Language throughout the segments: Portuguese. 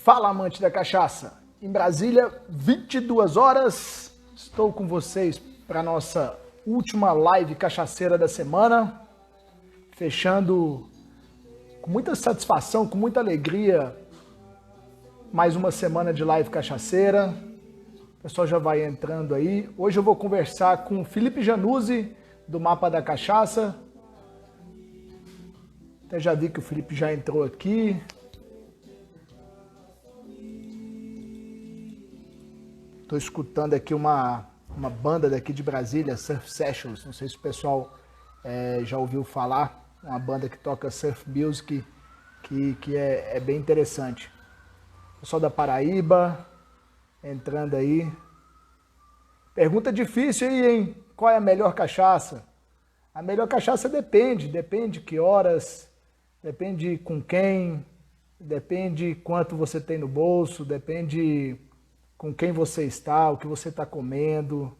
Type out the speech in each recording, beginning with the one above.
Fala, amante da cachaça! Em Brasília, 22 horas. Estou com vocês para nossa última live cachaceira da semana. Fechando com muita satisfação, com muita alegria, mais uma semana de live cachaceira. O pessoal já vai entrando aí. Hoje eu vou conversar com o Felipe Januzzi, do Mapa da Cachaça. Até já vi que o Felipe já entrou aqui. Estou escutando aqui uma banda daqui de Brasília, Surf Sessions. Não sei se o pessoal já ouviu falar. Uma banda que toca surf music, que é bem interessante. Pessoal da Paraíba, entrando aí. Pergunta difícil aí, hein? Qual é a melhor cachaça? A melhor cachaça depende que horas, depende com quem, depende quanto você tem no bolso, depende com quem você está, o que você está comendo.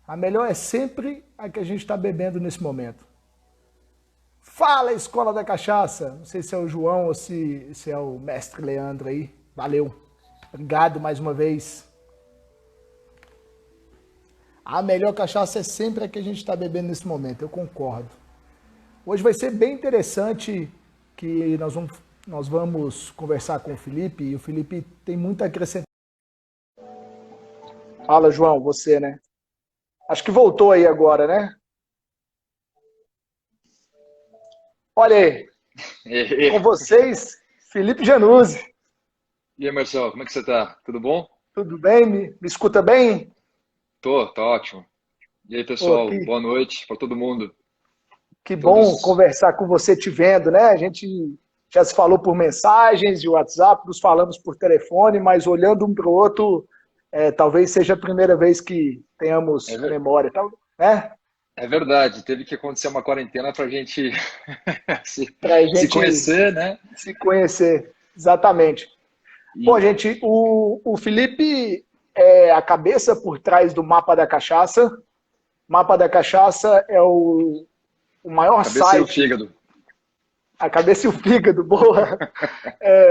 A melhor é sempre a que a gente está bebendo nesse momento. Fala, Escola da Cachaça! Não sei se é o João ou se é o mestre Leandro aí. Valeu. Obrigado mais uma vez. A melhor cachaça é sempre a que a gente está bebendo nesse momento, eu concordo. Hoje vai ser bem interessante que nós vamos conversar com o Felipe, e o Felipe tem muito a acrescentar. Fala, João, você, né? Acho que voltou aí agora, né? Olha aí, com vocês, Felipe Januzzi. E aí, Marcelo, como é que você tá? Tudo bom? Tudo bem? Me escuta bem? Tá ótimo. E aí, Pô, pessoal, boa noite para todo mundo. que bom Todos. conversar com você te vendo, né? A gente já se falou por mensagens de WhatsApp, nos falamos por telefone, mas olhando um para o outro, talvez seja a primeira vez que É, tenhamos ver- memória, né? é verdade, teve que acontecer uma quarentena para a gente se, Para a se gente conhecer, né? se conhecer. Exatamente. Pô, E gente, o Felipe é a cabeça por trás do Mapa da Cachaça. Mapa da Cachaça é o maior cabeça e o site. fígado. A cabeça e o fígado, boa.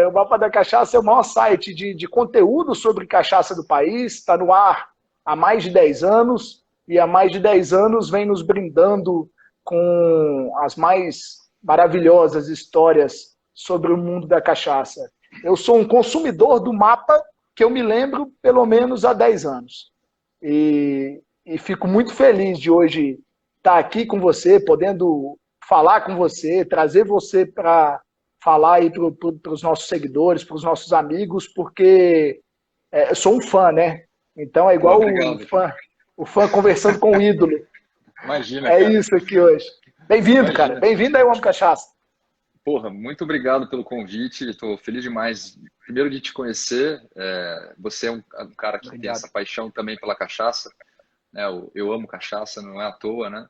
O Mapa da Cachaça é o maior site de conteúdo sobre cachaça do país, está no ar há mais de 10 anos, e há mais de 10 anos vem nos brindando com as mais maravilhosas histórias sobre o mundo da cachaça. Eu sou um consumidor do Mapa que eu me lembro pelo menos há 10 anos. E fico muito feliz de hoje estar aqui com você, podendo falar com você, trazer você para falar aí para os nossos seguidores, para os nossos amigos, porque eu sou um fã, né? Então é Pô, igual obrigado. o fã conversando com o ídolo. Imagina, É cara. isso aqui hoje. Bem-vindo, cara. Imagina. Bem-vindo aí, Homem Cachaça. Porra, muito obrigado pelo convite. Estou feliz demais, primeiro de te conhecer. Você é um cara que tem Obrigado. essa paixão também pela cachaça, né? Eu amo cachaça, não é à toa, né?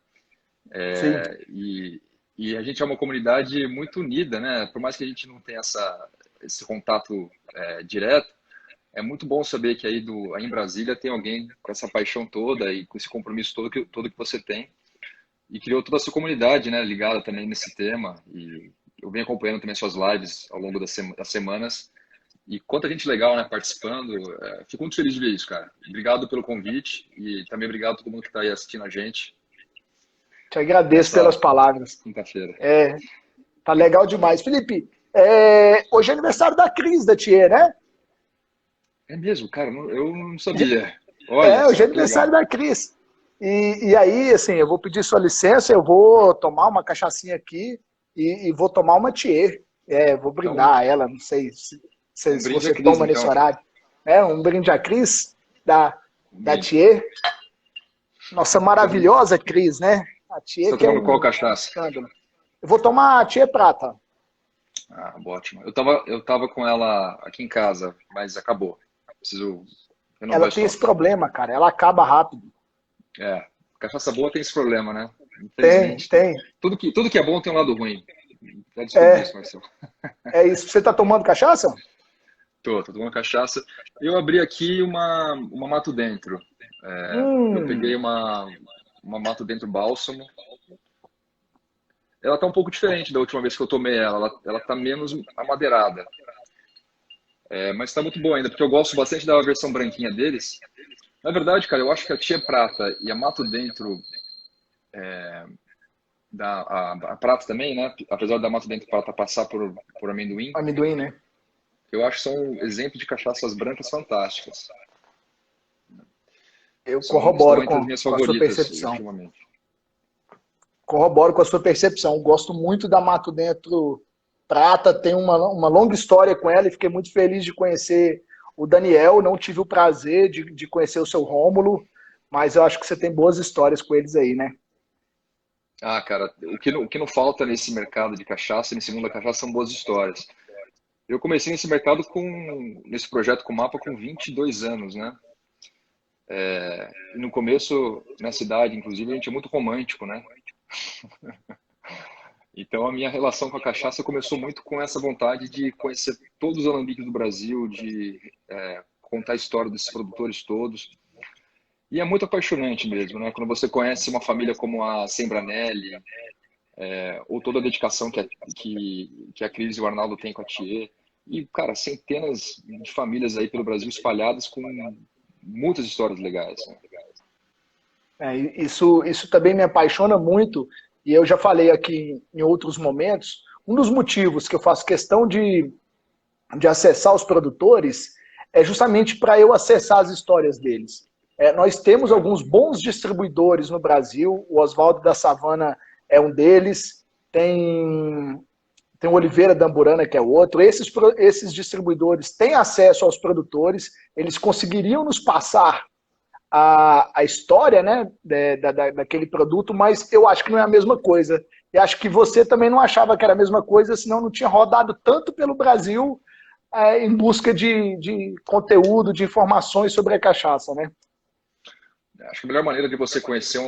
Sim. E a gente é uma comunidade muito unida, né? Por mais que a gente não tenha esse contato direto, é muito bom saber que aí em Brasília tem alguém com essa paixão toda e com esse compromisso todo que você tem. E criou toda a sua comunidade, né? Ligada também nesse tema. E eu venho acompanhando também suas lives ao longo das semanas. E quanta gente legal, né? Participando. Fico muito feliz de ver isso, cara. Obrigado pelo convite e também obrigado a todo mundo que está aí assistindo a gente Te agradeço pelas nessa palavras. quinta-feira. Tá legal demais. Felipe, hoje é aniversário da Cris, da Thier, né? É mesmo, cara, eu não sabia. Olha Hoje é só, que aniversário legal. da Cris. E aí, assim, eu vou pedir sua licença, eu vou tomar uma cachaçinha aqui e vou tomar uma Thier. Vou Então, brindar a ela, não sei um se brinde a você Cris, toma nesse então. horário. Um brinde à Cris, Um da brinde. Thier. Nossa Você tá tomando, maravilhosa Cris, né? A você Thier tá que é tomando qual um cachaça? escândalo. Eu vou tomar a Thier Prata. Ah, ótimo. Eu tava com ela aqui em casa, mas acabou. Preciso renovar Ela o tem esse estoque. problema, cara, ela acaba rápido. É, cachaça boa tem esse problema, né? Tem, Infelizmente. tem. Tudo que é bom tem um lado ruim. Já descobri É, isso, Marcelo. é isso. Você tá tomando cachaça? Tô tomando cachaça. Eu abri aqui uma Mato Dentro. Eu peguei Hum, uma Mato Dentro Bálsamo. Ela tá um pouco diferente da última vez que eu tomei ela. Ela tá menos amadeirada. Mas tá muito bom ainda, porque eu gosto bastante da versão branquinha deles. Na verdade, cara, eu acho que a Tia Prata e a Mato Dentro, a Prata também, né? Apesar da Mato Dentro Prata passar por amendoim, Amendoim, né? eu acho que são exemplos de cachaças brancas fantásticas. Eu Estão corroboro entre as minhas com a sua favoritas percepção. ultimamente. Corroboro com a sua percepção. Gosto muito da Mato Dentro Prata, tenho uma longa história com ela e fiquei muito feliz de conhecer o Daniel. Não tive o prazer de conhecer o seu Rômulo, mas eu acho que você tem boas histórias com eles aí, né? Ah, cara, o que não falta nesse mercado de cachaça, nesse mundo da cachaça, são boas histórias. Eu comecei nesse mercado nesse projeto com o Mapa com 22 anos, né? E no começo, na cidade, inclusive, a gente é muito romântico, né? Então a minha relação com a cachaça começou muito com essa vontade de conhecer todos os alambiques do Brasil, de contar a história desses produtores todos. E é muito apaixonante mesmo, né? Quando você conhece uma família como a Sembranelli, ou toda a dedicação que a Cris e o Arnaldo têm com a Thier. E, cara, centenas de famílias aí pelo Brasil espalhadas com muitas histórias legais, né? Isso também me apaixona muito, e eu já falei aqui em outros momentos, um dos motivos que eu faço questão de acessar os produtores é justamente para eu acessar as histórias deles. Nós temos Certo. alguns bons distribuidores no Brasil, o Oswaldo da Savana é um deles, tem o Oliveira da Amburana, que é outro. Esses distribuidores têm acesso aos produtores, eles conseguiriam nos passar a história, né, daquele produto, mas eu acho que não é a mesma coisa. E acho que você também não achava que era a mesma coisa, senão não tinha rodado tanto pelo Brasil em busca de conteúdo, de informações sobre a cachaça, né? Acho que a melhor maneira de você conhecer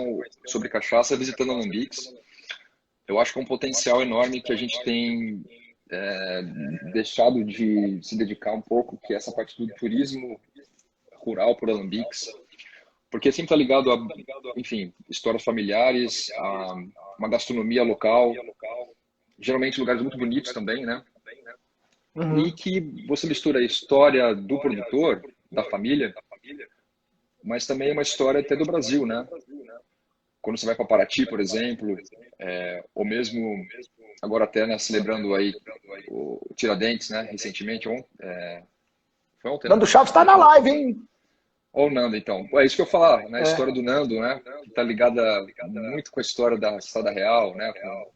sobre cachaça é visitando alambiques. Eu acho que é um potencial enorme que a gente tem é, deixado de se dedicar um pouco, que é essa parte do turismo rural por alambiques. Porque sempre está ligado a, enfim, histórias familiares, a uma gastronomia local, geralmente lugares muito bonitos também, né? E Uhum. que você mistura a história do produtor, da família, mas também é uma história até do Brasil, né? Quando você vai para Paraty, por exemplo, ou mesmo agora até, né, celebrando aí o Tiradentes, né, recentemente, foi ontem, né? Nando Chaves está na live, hein? Ou o Nando, então. É isso que eu ia falar, né? A É, história do Nando, né? Que está ligada muito com a história da Estrada Real, né? Com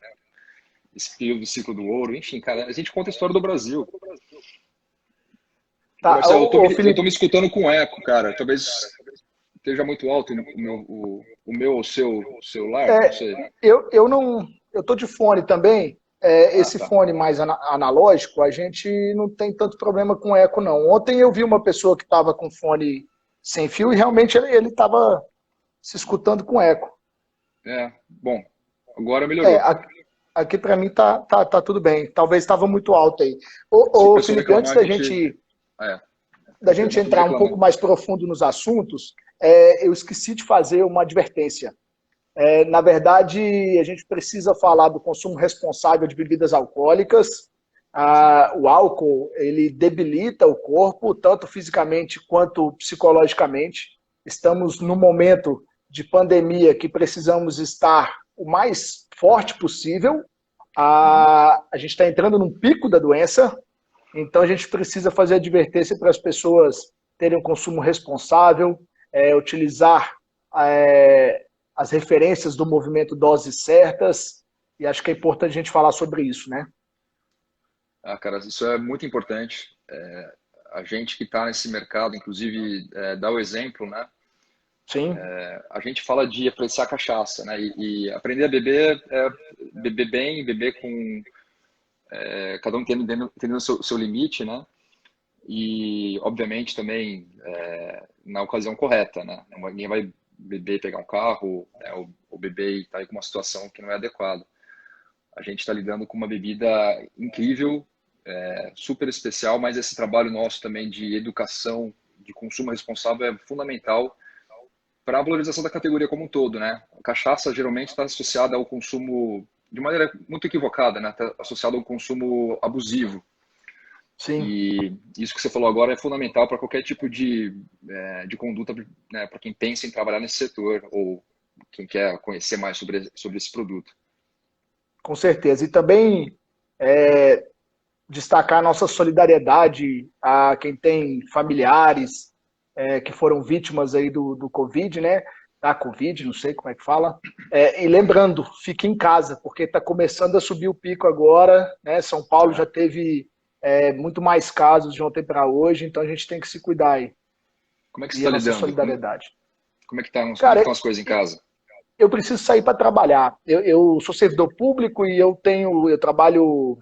esse período do ciclo do ouro. Enfim, cara, a gente conta a história do Brasil. Ô, tá. Marcelo, eu tô me Felipe, escutando com eco, cara. Talvez esteja muito alto o meu ou o seu celular, não é, sei. eu não, eu tô de fone também. Ah, Esse tá. fone mais analógico, a gente não tem tanto problema com eco, não. Ontem eu vi uma pessoa que estava com fone sem fio e realmente ele estava se escutando com eco. Bom, agora É, melhorou. aqui para mim tá tudo bem. Talvez estava muito alto aí. Se o pessoal Felipe, antes reclamar, a gente. É, da não gente estamos entrar um pouco reclamando. mais profundo nos assuntos, eu esqueci de fazer uma advertência. Na verdade, a gente precisa falar do consumo responsável de bebidas alcoólicas. Sim. O álcool, ele debilita o corpo, tanto fisicamente quanto psicologicamente. Estamos num momento de pandemia que precisamos estar o mais forte possível. Uhum. A gente está entrando num pico da doença, então a gente precisa fazer advertência para as pessoas terem um consumo responsável, utilizar as referências do movimento Doses Certas, e acho que é importante a gente falar sobre isso, né? Ah, cara, isso é muito importante. A gente que está nesse mercado, inclusive, dá o exemplo, né? Sim. A gente fala de apreciar a cachaça, né? E aprender a beber é beber bem, beber com cada um entendendo o seu limite, né? E, obviamente, também na ocasião correta, né? Ninguém vai beber e pegar um carro, né? Ou beber e estar tá com uma situação que não é adequada. A gente está lidando com uma bebida incrível, super especial, mas esse trabalho nosso também de educação, de consumo responsável é fundamental para a valorização da categoria como um todo, né? A cachaça geralmente está associada ao consumo de maneira muito equivocada, né? Está associada ao consumo abusivo. Sim. E isso que você falou agora é fundamental para qualquer tipo de conduta, né, para quem pensa em trabalhar nesse setor ou quem quer conhecer mais sobre esse produto. Com certeza. E também é, destacar a nossa solidariedade a quem tem familiares que foram vítimas aí do Covid, né? Da Covid, não sei como é que fala. E lembrando, fique em casa, porque está começando a subir o pico agora, né? São Paulo já É. teve muito mais casos de ontem para hoje, então a gente tem que se cuidar aí. Como é que você E está a nossa lidando? solidariedade. Como é que Cara, estão as coisas em casa? eu preciso sair para trabalhar. Eu sou servidor público e eu trabalho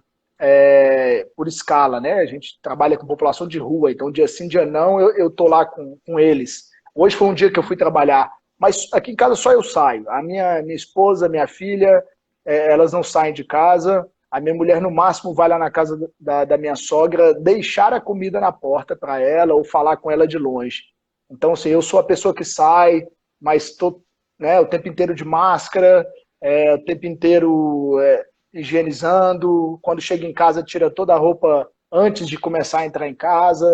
por escala, né? A gente trabalha com população de rua, então dia sim, dia não, eu tô lá com eles. Hoje foi um dia que eu fui trabalhar, mas aqui em casa só eu saio. A minha esposa, minha filha, elas não saem de casa. A minha mulher, no máximo, vai lá na casa da minha sogra deixar a comida na porta para ela ou falar com ela de longe. Então, assim, eu sou a pessoa que sai, mas estou, né, o tempo inteiro de máscara, o tempo inteiro higienizando. Quando chega em casa, tira toda a roupa antes de começar a entrar em casa.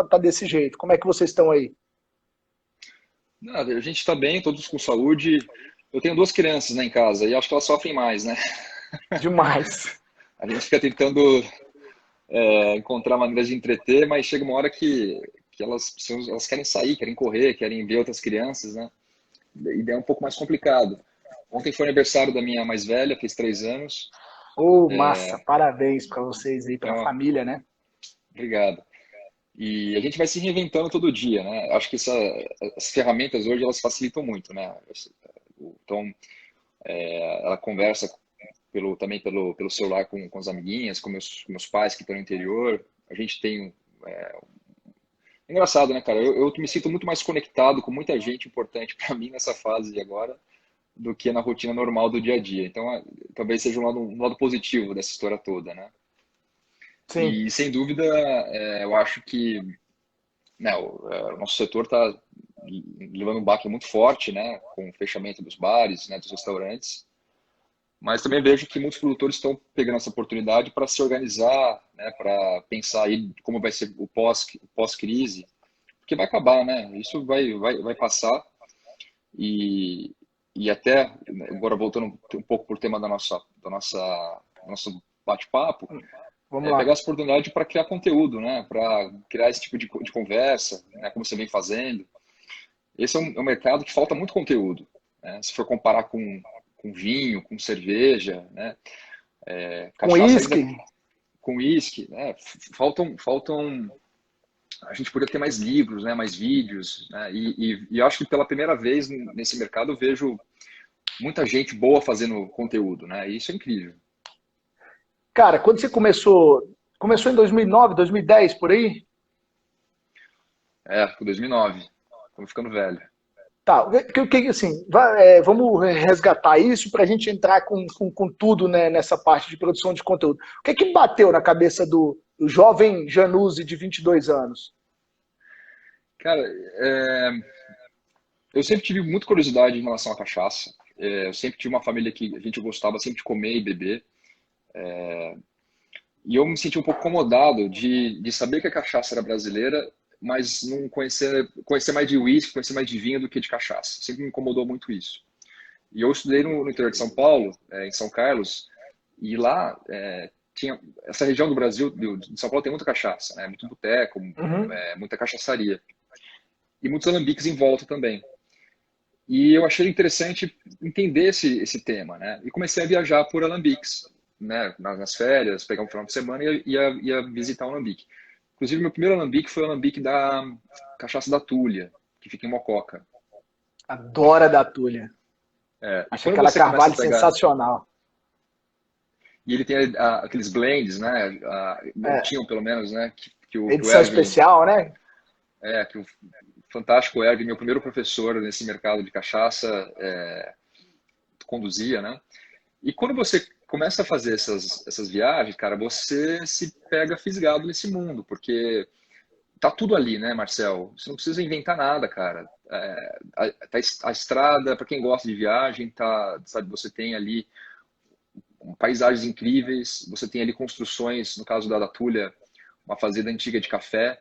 Tá desse jeito. Como é que vocês estão aí? Nada, a gente está bem, todos com saúde. Eu tenho duas crianças, né, em casa e acho que elas sofrem mais, né? Demais. A gente fica tentando encontrar maneiras de entreter, mas chega uma hora que elas querem sair, querem correr, querem ver outras crianças, né? E daí é um pouco mais complicado. Ontem foi aniversário da minha mais velha, fez 3 anos. Ô, massa, parabéns para vocês aí, pela Então, família, né? obrigado. E a gente vai se reinventando todo dia, né? Acho que as ferramentas hoje elas facilitam muito, né? Então, ela conversa também pelo celular com as amiguinhas, com meus pais que estão no interior. A gente tem. É engraçado, né, cara? Eu me sinto muito mais conectado com muita gente importante para mim nessa fase de agora do que na rotina normal do dia a dia. Então, talvez seja um lado positivo dessa história toda, né? Sim. E sem dúvida, eu acho que né, o nosso setor está levando um baque muito forte, né, com o fechamento dos bares, né, dos restaurantes. Mas também vejo que muitos produtores estão pegando essa oportunidade para se organizar, né, para pensar aí como vai ser o pós-crise, porque vai acabar, né? Isso vai passar e, e até agora voltando um pouco por tema do nosso bate-papo, Vamos pegar lá. essa oportunidade para criar conteúdo, né? Para criar esse tipo de conversa, né? Como você vem fazendo. Esse é um mercado que falta muito conteúdo, né? Se for comparar com vinho, com cerveja, né? Com Cachaça ainda uísque? com uísque, né? Faltam. A gente poderia ter mais livros, né? Mais vídeos, né? E eu acho que pela primeira vez nesse mercado eu vejo muita gente boa fazendo conteúdo, né? E isso é incrível. Cara, quando você começou em 2009, 2010, por aí? Com 2009. Estamos ficando velho. Tá, assim, vamos resgatar isso para a gente entrar com tudo, né, nessa parte de produção de conteúdo. O que bateu na cabeça do jovem Januzzi de 22 anos? Cara, eu sempre tive muita curiosidade em relação à cachaça. Eu sempre tive uma família que a gente gostava sempre de comer e beber. E eu me senti um pouco incomodado de saber que a cachaça era brasileira, mas não conhecer mais de uísque, conhecer mais de vinho do que de cachaça. Sempre me incomodou muito isso. E eu estudei no interior de São Paulo, em São Carlos, e lá tinha essa região do Brasil, de São Paulo, tem muita cachaça, né? Muito boteco, Uhum. muita cachaçaria e muitos alambiques em volta também. E eu achei interessante entender esse tema, né? E comecei a viajar por alambiques, né? Nas férias, pegar um final de semana e ia visitar um alambique. Inclusive, meu primeiro alambique foi o alambique da Cachaça da Tulha, que fica em Mococa. Adora da Tulha. E Acho quando aquela você começa a Carvalho pegar. sensacional. E ele tem aqueles blends, né? Ou É, tinham pelo menos, né? Que o edição Erwin, especial, né? que o fantástico Erwin, meu primeiro professor nesse mercado de cachaça, conduzia, né? E quando você começa a fazer essas viagens, cara, você se pega fisgado nesse mundo, porque tá tudo ali, né, Marcel? Você não precisa inventar nada, cara. A estrada, para quem gosta de viagem, sabe, você tem ali paisagens incríveis, você tem ali construções, no caso da Tulha, uma fazenda antiga de café,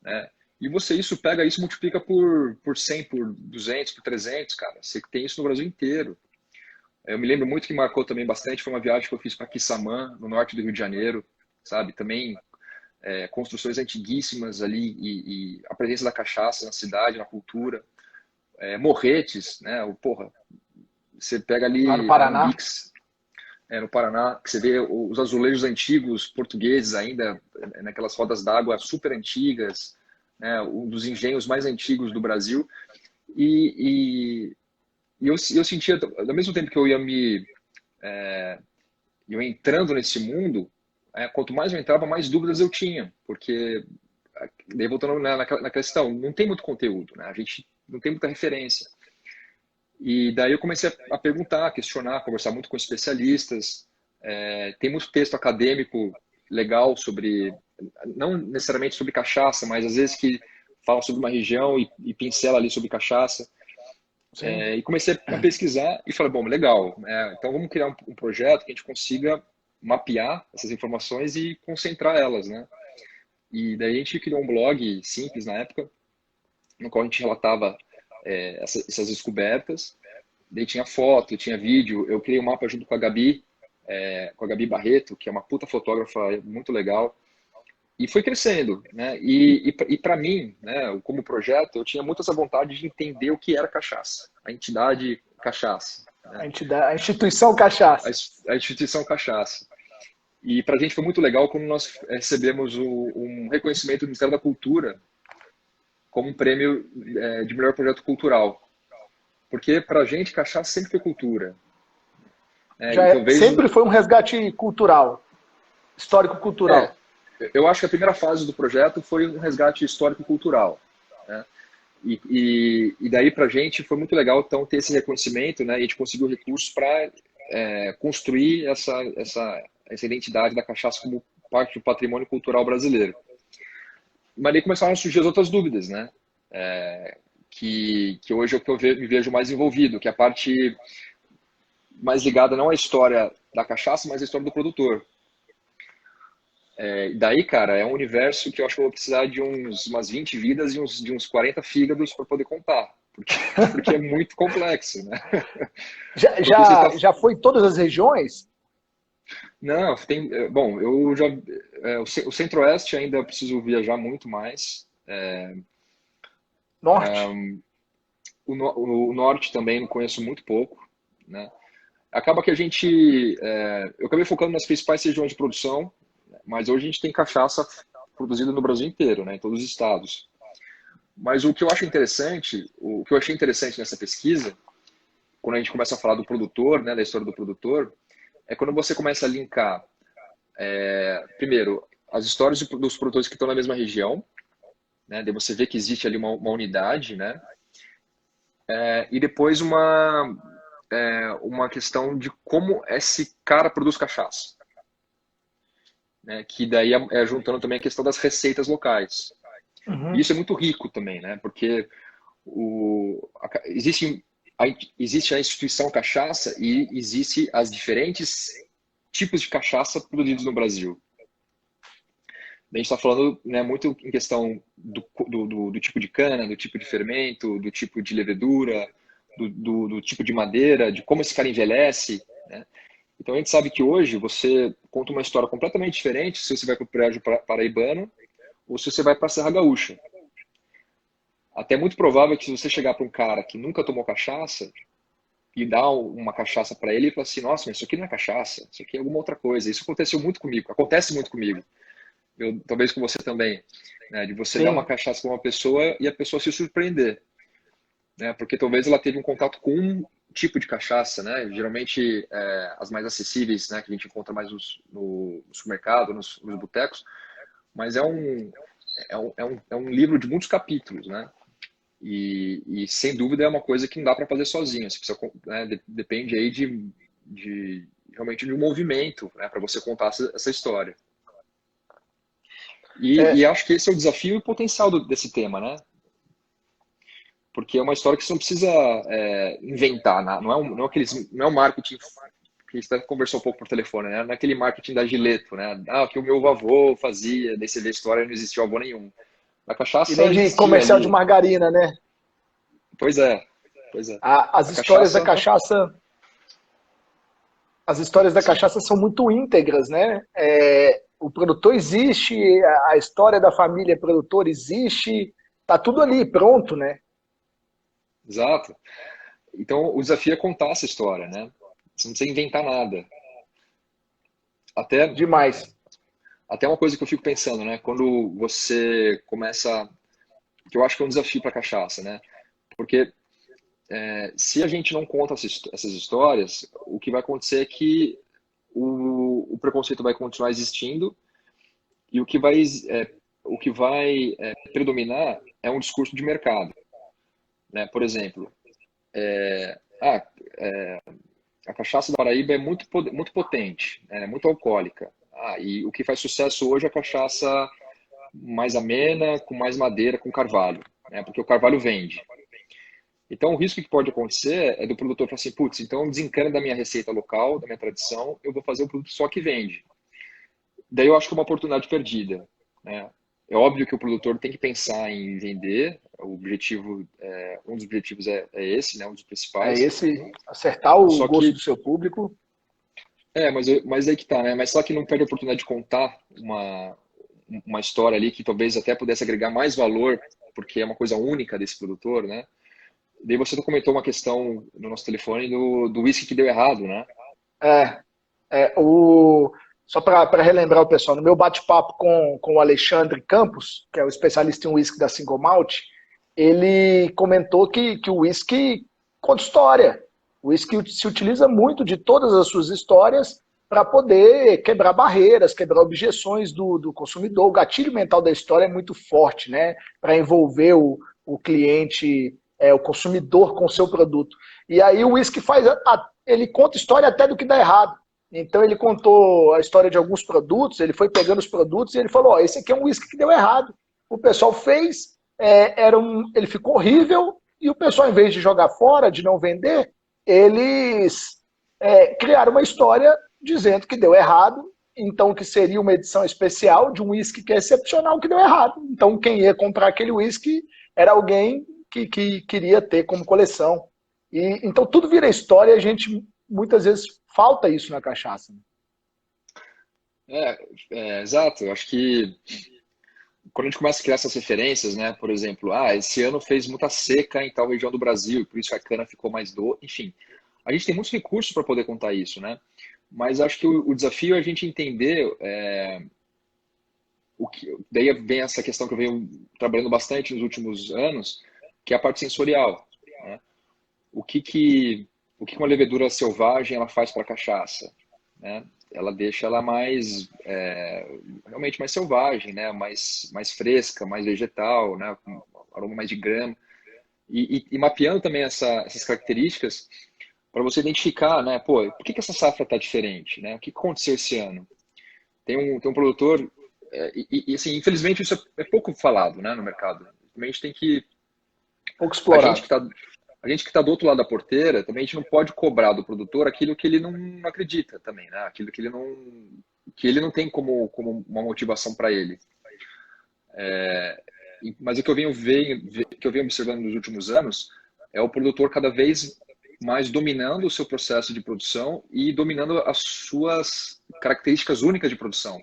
né? E você pega isso, multiplica por 100, por 200, por 300, cara. Você tem isso no Brasil inteiro. Eu me lembro muito que marcou também bastante, foi uma viagem que eu fiz para Quissamã, no norte do Rio de Janeiro, sabe? Também construções antiguíssimas ali e a presença da cachaça na cidade, na cultura. Morretes, né? Porra, você pega Lá no ali Paraná. alambiques, no Paraná, que você vê os azulejos antigos portugueses ainda, naquelas rodas d'água super antigas, né? Um dos engenhos mais antigos do Brasil. E, eu sentia, ao mesmo tempo que eu entrando nesse mundo, quanto mais eu entrava, mais dúvidas eu tinha, porque, daí voltando na questão, não tem muito conteúdo, né? A gente não tem muita referência. E daí eu comecei a perguntar, a questionar, conversar muito com especialistas. Tem muito texto acadêmico legal sobre, não necessariamente sobre cachaça, mas às vezes que falam sobre uma região e pincela ali sobre cachaça. Sim. E comecei a pesquisar e falei, bom, legal, então vamos criar um projeto que a gente consiga mapear essas informações e concentrar elas, né? E daí a gente criou um blog simples na época, no qual a gente relatava essas descobertas. Daí tinha foto, tinha vídeo. Eu criei um mapa junto com a Gabi Barreto, que é uma puta fotógrafa muito legal. E foi crescendo, né? E para mim, né, como projeto, eu tinha muito essa vontade de entender o que era cachaça, a entidade cachaça, né? A instituição cachaça. A instituição cachaça. E para a gente foi muito legal quando nós recebemos um reconhecimento do Ministério da Cultura como um prêmio de melhor projeto cultural. Porque para a gente, cachaça sempre foi cultura. Sempre foi um resgate cultural, histórico-cultural. Eu acho que a primeira fase do projeto foi um resgate histórico-cultural, né? E daí para a gente foi muito legal então ter esse reconhecimento, né? E a gente conseguiu recursos para construir essa identidade da cachaça como parte do patrimônio cultural brasileiro. Mas daí começaram a surgir as outras dúvidas, né? Que hoje é o que eu me vejo mais envolvido, que é a parte mais ligada não à história da cachaça, mas à história do produtor. Daí, cara, é um universo que eu acho que eu vou precisar de umas 20 vidas e de uns 40 fígados para poder contar, porque é muito complexo, né? Já foi em todas as regiões? Não, bom, o Centro-Oeste ainda eu preciso viajar muito mais. Norte? O Norte também não conheço muito pouco, né? Acaba que eu acabei focando nas principais regiões de produção, mas hoje a gente tem cachaça produzida no Brasil inteiro, né, em todos os estados. Mas o que eu achei interessante nessa pesquisa, quando a gente começa a falar do produtor, né, da história do produtor, é quando você começa a linkar, primeiro, as histórias dos produtores que estão na mesma região, né, daí você vê que existe ali uma unidade, né, e depois uma questão de como esse cara produz cachaça, né? Que daí juntando também a questão das receitas locais. Uhum. E isso é muito rico também, né? Porque existe a instituição cachaça e existe as diferentes tipos de cachaça produzidos no Brasil. A gente está falando, né, muito em questão do tipo de cana, do tipo de fermento, do tipo de levedura, do tipo de madeira, de como esse cara envelhece, né? Então a gente sabe que hoje você conta uma história completamente diferente se você vai para o Brejo Paraibano ou se você vai para a Serra Gaúcha. Até é muito provável que se você chegar para um cara que nunca tomou cachaça e dar uma cachaça para ele e falar assim, nossa, mas isso aqui não é cachaça, isso aqui é alguma outra coisa. Isso aconteceu muito comigo, acontece muito comigo. Talvez com você também, né? De você dar uma cachaça para uma pessoa e a pessoa se surpreender, né? Porque talvez ela teve um contato com um tipo de cachaça, né? Geralmente as mais acessíveis, né? Que a gente encontra mais no supermercado, nos botecos, mas é um livro de muitos capítulos, né? E sem dúvida é uma coisa que não dá para fazer sozinho. Você precisa, né? Depende aí realmente de um movimento, né? Para você contar essa história. E acho que esse é o desafio e o potencial desse tema, né? Porque é uma história que você não precisa inventar, não é um marketing que a gente até conversou um pouco por telefone, né? Naquele marketing da Gileto, né? Ah, o que o meu avô fazia, daí você vê a história, não existia avô nenhum. A E nem cachaça de existia comercial de ali. margarina, né? Pois é, pois é. As A histórias da cachaça, cachaça, as histórias da sim, cachaça são muito íntegras, né? O produtor existe, a história da família produtor existe, tá tudo ali pronto, né? exato. Então, o desafio é contar essa história, né? Você não precisa inventar nada. Até, Demais. até uma coisa que eu fico pensando, né? Quando você começa, que eu acho que é um desafio para a cachaça, né? Porque se a gente não conta essas histórias, o que vai acontecer é que o preconceito vai continuar existindo e o que vai predominar é um discurso de mercado, né? Por exemplo, ah, a cachaça da Paraíba é muito potente, né? Muito alcoólica. Ah, e o que faz sucesso hoje é a cachaça mais amena, com mais madeira, com carvalho, né? Porque o carvalho vende. Então, o risco que pode acontecer é do produtor falar assim, putz, então desencana da minha receita local, da minha tradição, eu vou fazer um produto só que vende. Daí eu acho que é uma oportunidade perdida, né? É óbvio que o produtor tem que pensar em vender, um dos objetivos é esse, né? Um dos É principais. esse, acertar o Só gosto que do seu público. mas aí que tá, né? Mas só que não perde a oportunidade de contar uma história ali que talvez até pudesse agregar mais valor, porque é uma coisa única desse produtor, né? Daí você comentou uma questão no nosso telefone do whisky que deu errado, né? É, só para relembrar o pessoal, no meu bate-papo com o Alexandre Campos, que é o especialista em whisky da Single Malt, ele comentou que o whisky conta história. O whisky se utiliza muito de todas as suas histórias para poder quebrar barreiras, quebrar objeções do consumidor. O gatilho mental da história é muito forte, né? Para envolver o cliente, o consumidor com o seu produto. E aí o whisky ele conta história até do que dá errado. Então ele contou a história de alguns produtos, ele foi pegando os produtos e ele falou, ó, esse aqui é um whisky que deu errado. O pessoal fez, ele ficou horrível e o pessoal, em vez de jogar fora, de não vender, eles criaram uma história dizendo que deu errado, então que seria uma edição especial de um whisky que é excepcional que deu errado. Então quem ia comprar aquele whisky era alguém que queria ter como coleção. Então tudo vira história e a gente muitas vezes falta isso na cachaça. Exato. Eu acho que quando a gente começa a criar essas referências, né? Por exemplo, esse ano fez muita seca em tal região do Brasil, por isso a cana ficou mais doce. Enfim, a gente tem muitos recursos para poder contar isso, né? Mas acho que o desafio é a gente entender daí vem essa questão que eu venho trabalhando bastante nos últimos anos, que é a parte sensorial, né? O que que, o que uma levedura selvagem ela faz para a cachaça, né? Ela deixa ela realmente mais selvagem, né? Mais fresca, mais vegetal, né? Com aroma mais de grama. E mapeando também essas características para você identificar, né? Pô, por que essa safra está diferente, né? O que aconteceu esse ano? Tem um produtor, assim, infelizmente isso é pouco falado, né, no mercado. Também a gente tem que Pouco a gente explorado. que está a gente que está do outro lado da porteira, também a gente não pode cobrar do produtor aquilo que ele não acredita também, né? Aquilo que ele não tem como uma motivação para ele. Mas o que eu venho observando nos últimos anos é o produtor cada vez mais dominando o seu processo de produção e dominando as suas características únicas de produção.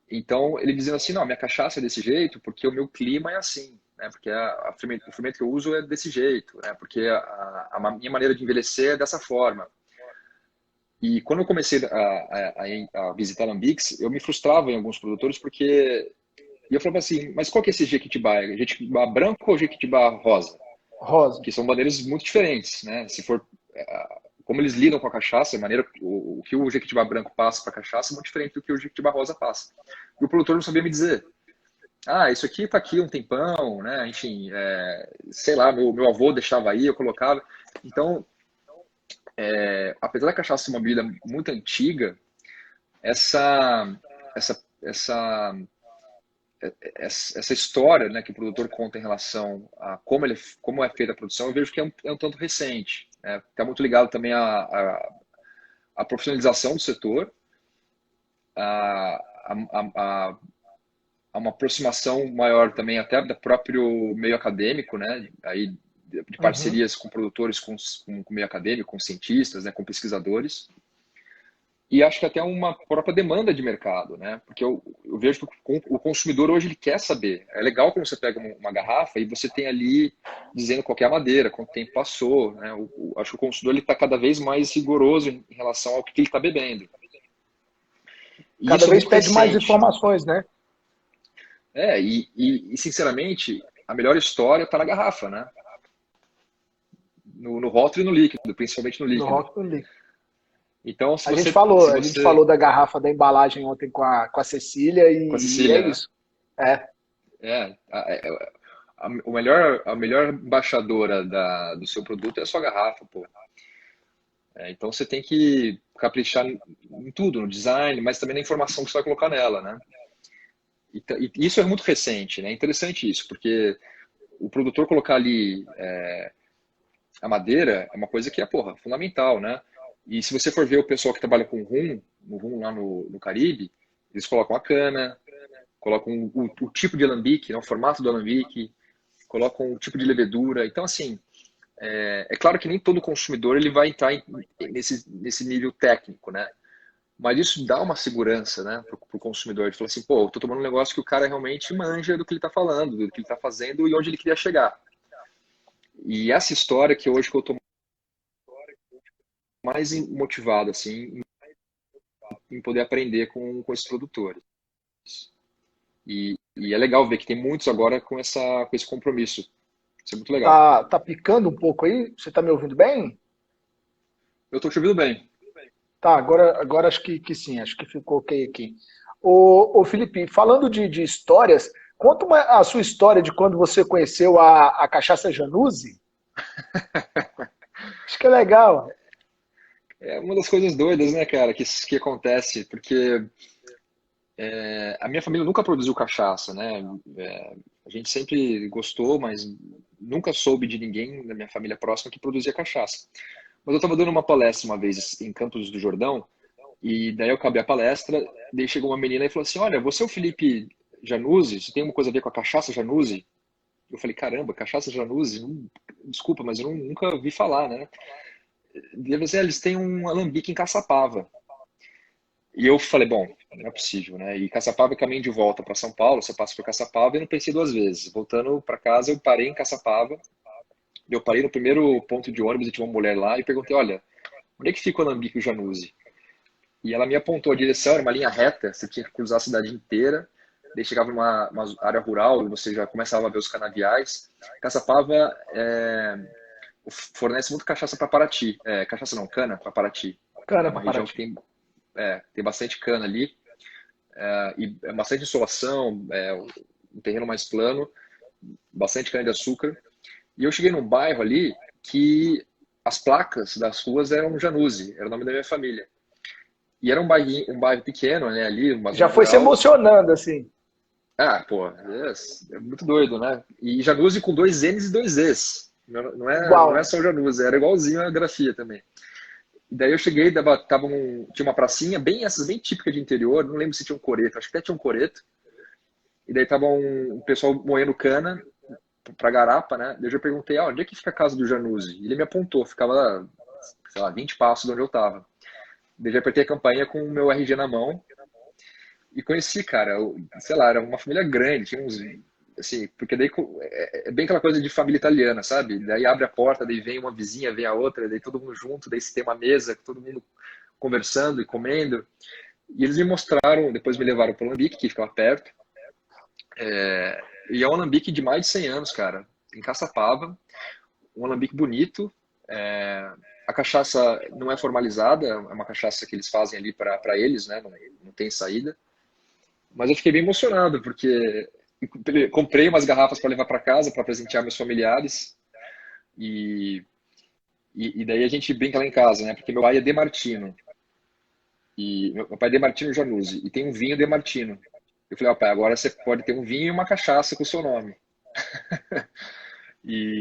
Então, ele dizendo assim, não, minha cachaça é desse jeito porque o meu clima é assim, né? Porque o fermento que eu uso é desse jeito, né? Porque a minha maneira de envelhecer é dessa forma. E quando eu comecei a visitar Lambics, eu me frustrava em alguns produtores porque eu falava assim, mas qual que é esse Jequitibá? É Jequitibá branco ou Jequitibá rosa? Rosa. Que são maneiras muito diferentes, né? Se for como eles lidam com a cachaça, a maneira o que o Jequitibá branco passa para a cachaça é muito diferente do que o Jequitibá rosa passa. E o produtor não sabia me dizer. Isso aqui tá aqui um tempão, né? Enfim, sei lá, meu avô deixava aí, eu colocava. Então, apesar da cachaça ser uma bebida muito antiga, essa, essa, essa, essa história, né, que o produtor conta em relação a como é feita a produção, eu vejo que é um tanto recente. Está muito ligado também a profissionalização do setor, a, a, a uma aproximação maior também até do próprio meio acadêmico, né? Aí de Uhum. parcerias com produtores, com o meio acadêmico, com cientistas, né? Com pesquisadores. E acho que até uma própria demanda de mercado, né? Porque eu vejo que o consumidor hoje ele quer saber. É legal quando você pega uma garrafa e você tem ali dizendo qual que é a madeira, quanto tempo passou, né? Acho que o consumidor ele está cada vez mais rigoroso em relação ao que ele está bebendo. E Cada isso é vez muito pede mais recente. informações, né? Sinceramente, a melhor história está na garrafa, né? No rótulo e no líquido, principalmente no No líquido. Rock no League. Então, A se gente você falou da garrafa da embalagem ontem com a Cecília com a e é Cecília, né? isso. É, É, a melhor embaixadora do seu produto é a sua garrafa, pô. Então você tem que caprichar em tudo, no design, mas também na informação que você vai colocar nela, né? E isso é muito recente, né? É interessante isso, porque o produtor colocar ali a madeira é uma coisa que é, porra, fundamental, né? E se você for ver o pessoal que trabalha com rum, no rum lá no Caribe, eles colocam a cana, colocam o tipo de alambique, né, o formato do alambique, colocam o tipo de levedura. Então, assim, é claro que nem todo consumidor ele vai entrar nesse nível técnico, né? Mas isso dá uma segurança, né, para o consumidor. Ele fala assim, pô, eu tô tomando um negócio que o cara realmente manja do que ele está falando, do que ele está fazendo e onde ele queria chegar. E essa história que hoje que eu tô mais motivado, assim, em poder aprender com esses produtores. E é legal ver que tem muitos agora com esse compromisso. Isso é muito legal. tá picando um pouco aí? Você tá me ouvindo bem? Eu tô te ouvindo bem. Tá, agora acho que sim, acho que ficou ok aqui. Ô Felipe, falando de histórias, conta a sua história de quando você conheceu a cachaça Januzzi. Acho que é legal. É uma das coisas doidas, né, cara, que acontece, porque a minha família nunca produziu cachaça, né? A gente sempre gostou, mas nunca soube de ninguém da minha família próxima que produzia cachaça. Mas eu estava dando uma palestra uma vez em Campos do Jordão, e daí eu acabei a palestra, daí chegou uma menina e falou assim, olha, você é o Felipe Januzzi? Você tem uma coisa a ver com a cachaça Januzzi? Eu falei, caramba, cachaça Januzzi? Desculpa, mas eu nunca vi falar, né? E eles têm um alambique em Caçapava. E eu falei, bom, não é possível, né? E Caçapava é caminho de volta para São Paulo, você passa por Caçapava e não pensei duas vezes. Voltando para casa, eu parei em Caçapava, eu parei no primeiro ponto de ônibus e tinha uma mulher lá e perguntei, olha, onde é que fica o Alambique Januzzi? E ela me apontou a direção, era uma linha reta, você tinha que cruzar a cidade inteira, daí chegava numa área rural e você já começava a ver os canaviais. Caçapava fornece muito cachaça para Paraty, cachaça não, cana para Paraty. É Cana uma para região que Paraty. tem bastante cana ali, e é bastante insolação, um terreno mais plano, bastante cana-de-açúcar. E eu cheguei num bairro ali que as placas das ruas eram Januzzi, era o nome da minha família. E era um bairro pequeno, né, ali, uma Já zona foi se rural. emocionando, assim. Ah, pô, é muito doido, né? E Januzzi com dois N's e dois Z's. Não é Igual. só o Januzzi, era igualzinho a grafia também. E daí eu cheguei, tinha uma pracinha, bem típica de interior, não lembro se tinha um coreto, acho que até tinha um coreto. E daí tava um pessoal moendo cana pra garapa, né? Daí eu já perguntei, onde é que fica a casa do Januzzi? E ele me apontou, ficava, sei lá, 20 passos de onde eu tava. Daí eu já apertei a campainha com o meu RG na mão e conheci, cara, sei lá, era uma família grande, tinha uns, assim, porque daí é bem aquela coisa de família italiana, sabe? Daí abre a porta, daí vem uma vizinha, vem a outra, daí todo mundo junto, daí se tem uma mesa, todo mundo conversando e comendo. E eles me mostraram, depois me levaram para o Alambique, que ficava perto. E é um alambique de mais de 100 anos, cara, em Caçapava, um alambique bonito. A cachaça não é formalizada, é uma cachaça que eles fazem ali para eles, né? Não tem saída. Mas eu fiquei bem emocionado, porque comprei umas garrafas para levar para casa, para presentear meus familiares. E, e daí a gente brinca lá em casa, né? Porque meu pai é De Martino. E meu pai é De Martino Januzzi. E tem um vinho De Martino. Eu falei, ó, pai, agora você pode ter um vinho e uma cachaça com o seu nome.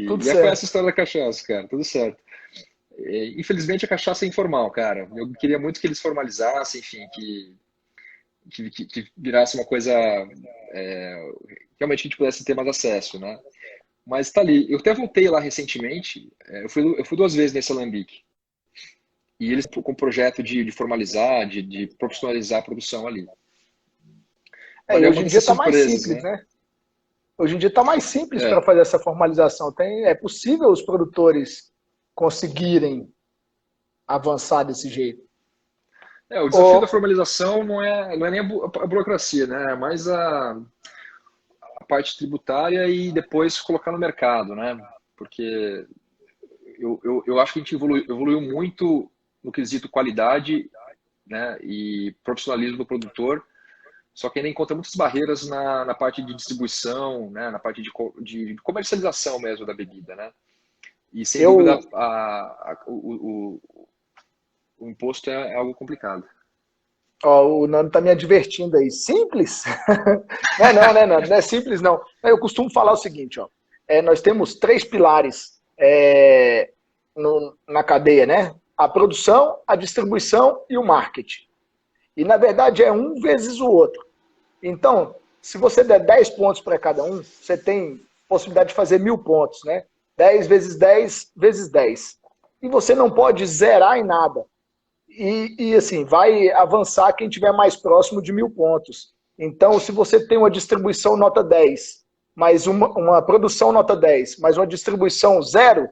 Tudo Foi essa certo. a história da cachaça, cara. Tudo certo. infelizmente a cachaça é informal, cara. Eu queria muito que eles formalizassem, enfim, que virasse uma coisa realmente que a gente pudesse ter mais acesso, né? Mas tá ali. Eu até voltei lá recentemente. Eu fui 2 vezes nesse Alambique. E eles com o projeto de formalizar, de profissionalizar a produção ali. E Olha, é uma hoje em dia dessas está mais surpresas, simples, né? né? Hoje em dia está mais simples para É, fazer essa formalização. É possível os produtores conseguirem avançar desse jeito. o desafio da Ou, formalização não é nem a burocracia, né? É mais a parte tributária e depois colocar no mercado, né? Porque eu acho que a gente evoluiu muito no quesito qualidade, né, e profissionalismo do produtor, só que ainda encontra muitas barreiras na parte de distribuição, né, na parte de comercialização mesmo da bebida, né? E sem dúvida eu, o imposto é algo complicado. o Nando está me advertindo aí. Simples? Não é não, né, Nando? Não é simples, não. Eu costumo falar o seguinte, ó. Nós temos três pilares na cadeia, né? A produção, a distribuição e o marketing. E, na verdade, é um vezes o outro. Então, se você der 10 pontos para cada um, você tem possibilidade de fazer 1.000 pontos, né? 10 vezes 10 vezes 10. E você não pode zerar em nada. Assim, vai avançar quem tiver mais próximo de 1.000 pontos. Então, se você tem uma distribuição nota 10, mais uma produção nota 10, mais uma distribuição zero,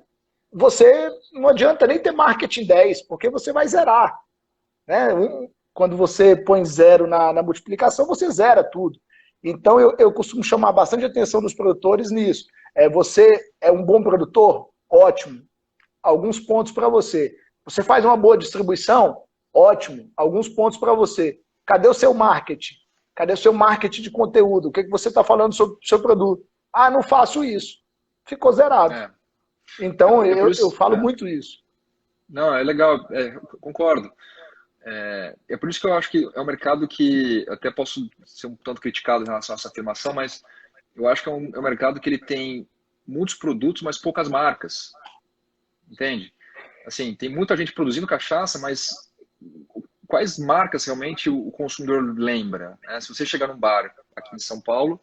você não adianta nem ter marketing 10, porque você vai zerar. Né? Quando você põe zero na multiplicação, você zera tudo. Então, eu costumo chamar bastante atenção dos produtores nisso. Você é um bom produtor? Ótimo. Alguns pontos para você. Você faz uma boa distribuição? Ótimo. Alguns pontos para você. Cadê o seu marketing? Cadê o seu marketing de conteúdo? O que você está falando sobre o seu produto? Ah, não faço isso. Ficou zerado. É, Então, por eu isso, falo muito isso. não, é legal, concordo. É por isso que eu acho que é um mercado que até posso ser um tanto criticado em relação a essa afirmação, mas eu acho que é um mercado que ele tem muitos produtos, mas poucas marcas, entende? Assim, tem muita gente produzindo cachaça, mas quais marcas realmente o consumidor lembra, né? Se você chegar num bar aqui em São Paulo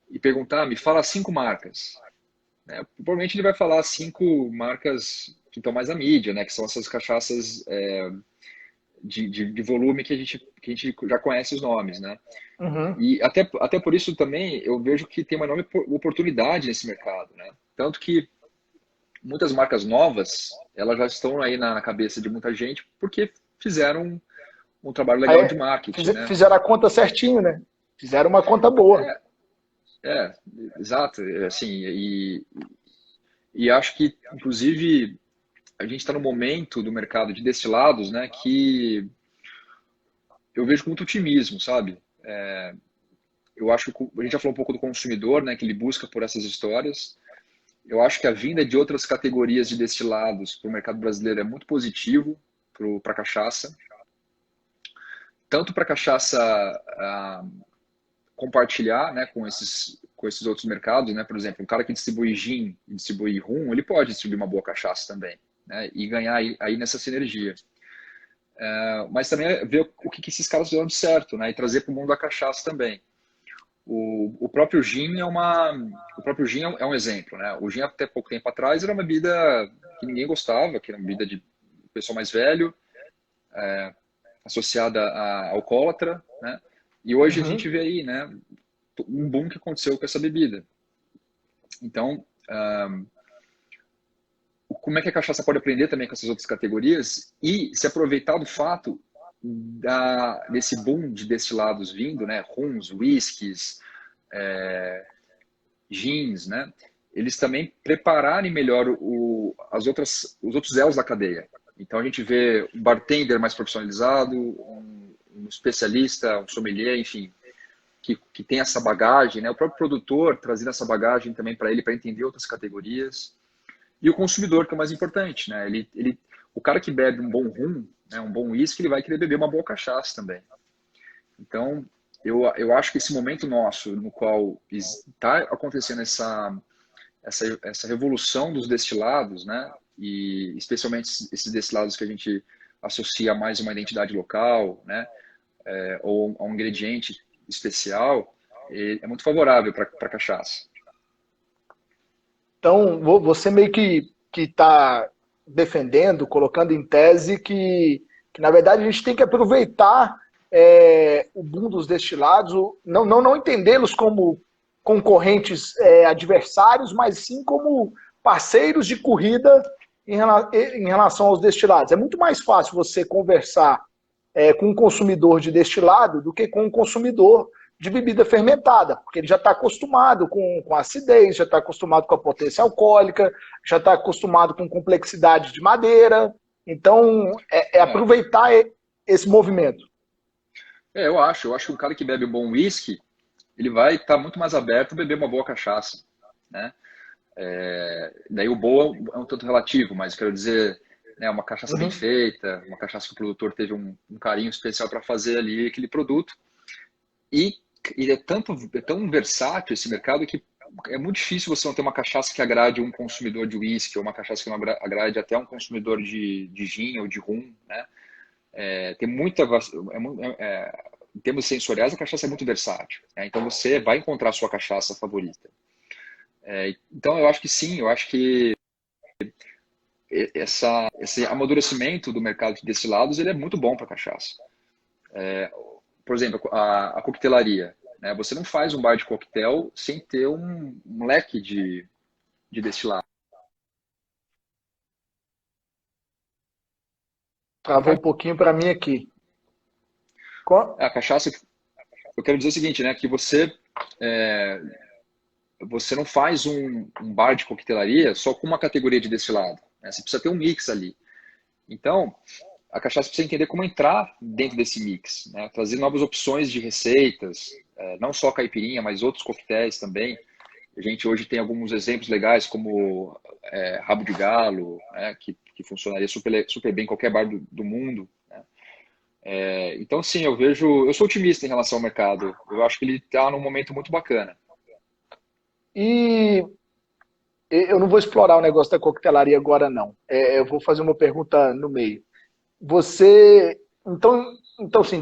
e perguntar, me fala 5 marcas, né? Provavelmente ele vai falar 5 marcas que estão mais na mídia, né? Que são essas cachaças de volume que a gente já conhece os nomes, né? Uhum. E até por isso também eu vejo que tem uma enorme oportunidade nesse mercado, né? Tanto que muitas marcas novas, elas já estão aí na cabeça de muita gente porque fizeram um trabalho legal de Aí, marketing, né? fizeram a conta certinho, né? Fizeram uma conta boa. É, exato, assim, e acho que, inclusive, a gente está no momento do mercado de destilados, né, que eu vejo com muito otimismo, sabe? Eu acho que a gente já falou um pouco do consumidor, né, que ele busca por essas histórias. Eu acho que a vinda de outras categorias de destilados para o mercado brasileiro é muito positivo para a cachaça, tanto para a cachaça compartilhar, né, com esses outros mercados, né? Por exemplo, um cara que distribui gin e distribui rum, ele pode distribuir uma boa cachaça também, né? E ganhar aí nessa sinergia. Mas também é ver o que esses caras fizeram de certo, né? E trazer para o mundo da cachaça também. O próprio gin é um exemplo, né? O gin até pouco tempo atrás era uma bebida que ninguém gostava, que era uma bebida de pessoal mais velho, associada a alcoólatra, né? E hoje a gente Uhum. vê aí, né, um boom que aconteceu com essa bebida. Então, como é que a cachaça pode aprender também com essas outras categorias e se aproveitar do fato desse boom de destilados vindo, né, rums, whiskies, gins, né, eles também prepararem melhor os outros elos da cadeia. Então a gente vê um bartender mais profissionalizado, um especialista, um sommelier, enfim, que tem essa bagagem, né, o próprio produtor trazendo essa bagagem também para ele, para entender outras categorias. E o consumidor, que é o mais importante, né? O cara que bebe um bom rum, né, um bom uísque, ele vai querer beber uma boa cachaça também. Então, eu acho que esse momento nosso, no qual está acontecendo essa revolução dos destilados, né? e especialmente esses destilados que a gente associa mais a uma identidade local, né, ou a um ingrediente especial, é muito favorável para cachaça. Então, você meio que está defendendo, colocando em tese que, na verdade, a gente tem que aproveitar o boom dos destilados, não entendê-los como concorrentes adversários, mas sim como parceiros de corrida em relação aos destilados. É muito mais fácil você conversar com um consumidor de destilado do que com um consumidor de bebida fermentada, porque ele já está acostumado com acidez, já está acostumado com a potência alcoólica, já está acostumado com complexidade de madeira. Então, aproveitar esse movimento. Eu acho que um cara que bebe um bom whisky, ele vai estar muito mais aberto a beber uma boa cachaça, né? Daí o boa é um tanto relativo, mas quero dizer, né, uma cachaça bem feita, uma cachaça que o produtor teve um carinho especial para fazer ali aquele produto. E é tão versátil esse mercado que é muito difícil você não ter uma cachaça que agrade um consumidor de uísque, ou uma cachaça que não agrade até um consumidor de gin ou de rum, né? Tem muita... em termos sensoriais, a cachaça é muito versátil, né? Então você vai encontrar a sua cachaça favorita. Então eu acho que sim, eu acho que esse amadurecimento do mercado de destilados, ele é muito bom para a cachaça. Por exemplo, a coquetelaria, né? Você não faz um bar de coquetel sem ter um leque de destilado. Travou um pouquinho para mim aqui. A cachaça, eu quero dizer o seguinte, né? Que você não faz um bar de coquetelaria só com uma categoria de destilado, né? Você precisa ter um mix ali. Então, a cachaça precisa entender como entrar dentro desse mix, né? Trazer novas opções de receitas, não só caipirinha, mas outros coquetéis também. A gente hoje tem alguns exemplos legais, como rabo de galo, né? Que funcionaria super bem em qualquer bar do mundo, né? Então, sim, eu sou otimista em relação ao mercado. Eu acho que ele está num momento muito bacana. E eu não vou explorar o negócio da coquetelaria agora, não. Eu vou fazer uma pergunta no meio. Você, então assim,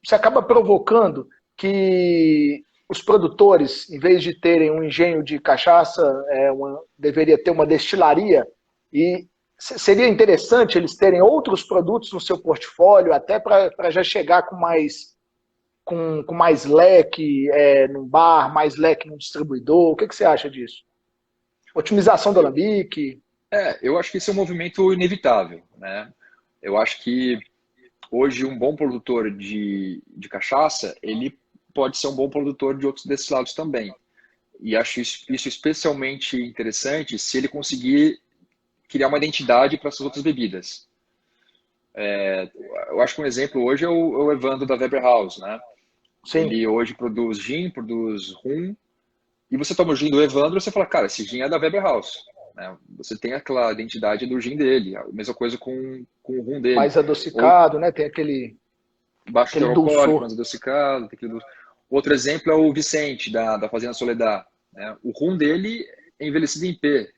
você acaba provocando que os produtores, em vez de terem um engenho de cachaça, deveria ter uma destilaria, e seria interessante eles terem outros produtos no seu portfólio, até para já chegar com mais leque num bar, mais leque num distribuidor. O que você acha disso? Otimização do alambique. Eu acho que esse é um movimento inevitável, né? Eu acho que hoje um bom produtor de cachaça, ele pode ser um bom produtor de outros destilados também. E acho isso especialmente interessante se ele conseguir criar uma identidade para essas outras bebidas. Eu acho que um exemplo hoje é o Evandro da Weber House, né? Sim. Ele hoje produz gin, produz rum, e você toma o gin do Evandro e você fala, cara, esse gin é da Weber House, né? Você tem aquela identidade do gin dele, a mesma coisa com o rum dele. Mais Ou adocicado, né? Tem baixo aquele teor alcoólico, dulçor. mais adocicado. Outro exemplo é o Vicente, da Fazenda Soledad, né? O rum dele é envelhecido em P,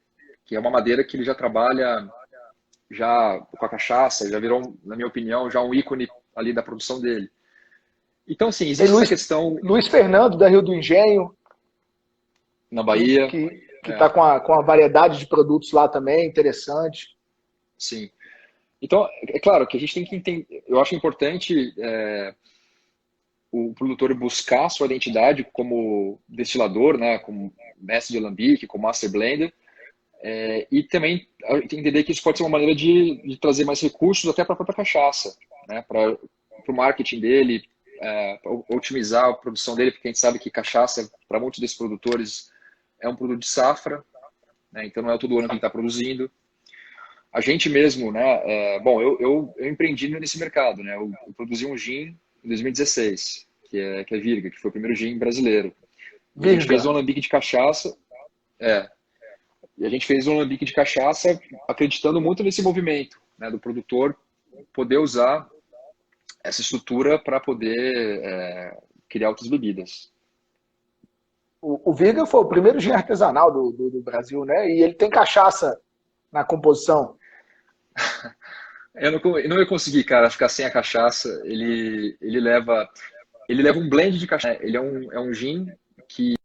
que é uma madeira que ele já trabalha já com a cachaça, já virou, na minha opinião, já um ícone ali da produção dele. Então, sim, Tem existe essa questão Luiz Fernando, da Rio do Engenho, na Bahia, que está com a variedade de produtos lá também, interessante. sim. Então, é claro que a gente tem que entender, eu acho importante o produtor buscar sua identidade como destilador, né, como mestre de alambique, como master blender, e também entender que isso pode ser uma maneira de trazer mais recursos até para a própria cachaça, né, para o marketing dele, para otimizar a produção dele, porque a gente sabe que cachaça, para muitos desses produtores, é um produto de safra, né, então não é todo ano que ele está produzindo. A gente mesmo, né? Bom, eu empreendi nesse mercado, né? Eu produzi um gin em 2016, que é Virga, que foi o primeiro gin brasileiro. E a gente fez um Virga. alambique de cachaça, é, e a gente fez um alambique de cachaça acreditando muito nesse movimento, né? Do produtor poder usar essa estrutura para poder criar outras bebidas. O Virga foi o primeiro gin artesanal do Brasil, né? E ele tem cachaça na composição? Eu não ia conseguir, cara, ficar sem a cachaça. Ele leva um blend de cachaça. Ele é um gin que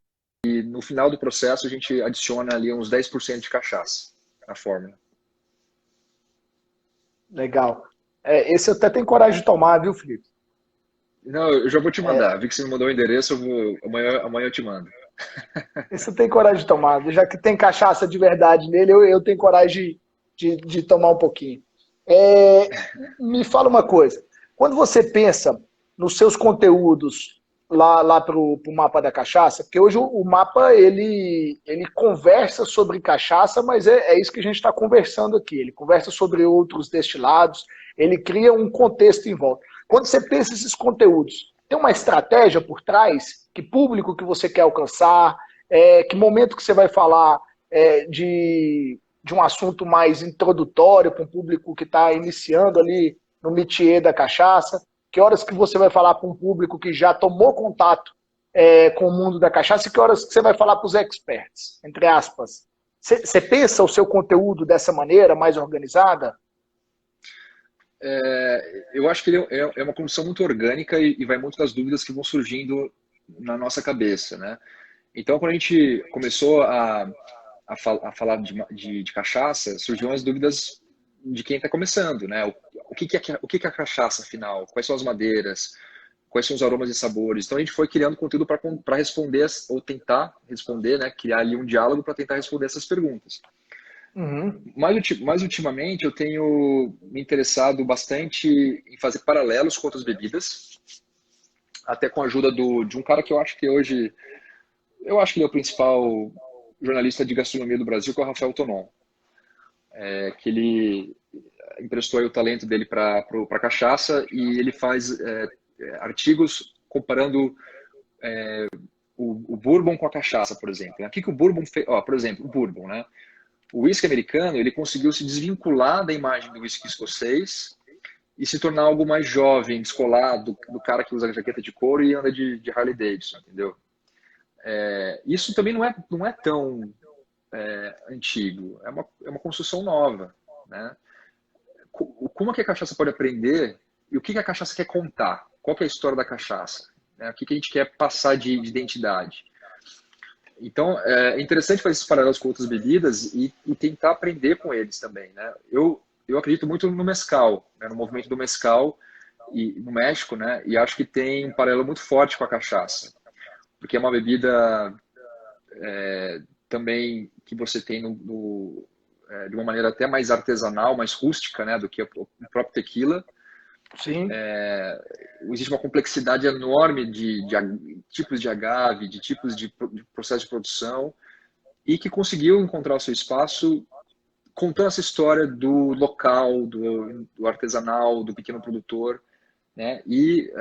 no final do processo a gente adiciona ali uns 10% de cachaça na fórmula. Legal. Esse eu até tenho coragem de tomar, viu, Felipe? Não, eu já vou te mandar. Vi que você me mandou o endereço, amanhã eu te mando. Esse eu tenho coragem de tomar. Já que tem cachaça de verdade nele, eu tenho coragem de tomar um pouquinho. É, Me fala uma coisa. Quando você pensa nos seus conteúdos lá para o mapa da cachaça, porque hoje o mapa ele conversa sobre cachaça, mas é isso que a gente está conversando aqui. Ele conversa sobre outros destilados, ele cria um contexto em volta. Quando você pensa esses conteúdos, tem uma estratégia por trás? Que público que você quer alcançar? Que momento que você vai falar de um assunto mais introdutório para um público que está iniciando ali no métier da cachaça? Que horas que você vai falar para um público que já tomou contato com o mundo da cachaça e que horas que você vai falar para os experts, entre aspas? Você pensa o seu conteúdo dessa maneira, mais organizada? Eu acho que ele é uma construção muito orgânica e vai muito das dúvidas que vão surgindo na nossa cabeça, né? Então, quando a gente começou a falar de cachaça, surgiram as dúvidas de quem está começando, né? O que é a cachaça, afinal? Quais são as madeiras? Quais são os aromas e sabores? Então, a gente foi criando conteúdo para responder, ou tentar responder, né? Criar ali um diálogo para tentar responder essas perguntas. Uhum. Mais ultimamente, eu tenho me interessado bastante em fazer paralelos com outras bebidas, até com a ajuda de um cara que eu acho que hoje, eu acho que ele é o principal jornalista de gastronomia do Brasil, que é o Rafael Tonon. Que ele emprestou aí o talento dele para cachaça e ele faz artigos comparando o bourbon com a cachaça, por exemplo. O que o bourbon fez? Por exemplo, o bourbon, né? O whisky americano, ele conseguiu se desvincular da imagem do whisky escocês e se tornar algo mais jovem, descolado, do cara que usa jaqueta de couro e anda de Harley Davidson, entendeu? Isso também não é tão antigo, é uma construção nova, né? Como é que a cachaça pode aprender e o que a cachaça quer contar? Qual que é a história da cachaça? Né? O que a gente quer passar de identidade? Então, é interessante fazer esses paralelos com outras bebidas e tentar aprender com eles também, né? Eu acredito muito no mezcal, né? No movimento do mezcal no México, né? E acho que tem um paralelo muito forte com a cachaça, porque é uma bebida também que você tem de uma maneira até mais artesanal, mais rústica, né? Do que o próprio tequila. Sim. Existe uma complexidade enorme de tipos de agave, de tipos de processo de produção, e que conseguiu encontrar o seu espaço contando essa história do local, do artesanal, do pequeno produtor, né? E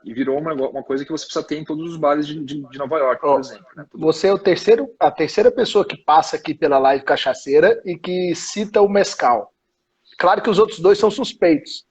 virou uma coisa que você precisa ter em todos os bares de Nova York, por exemplo. Né? Você é a terceira pessoa que passa aqui pela live cachaceira e que cita o mezcal. Claro que os outros dois são suspeitos.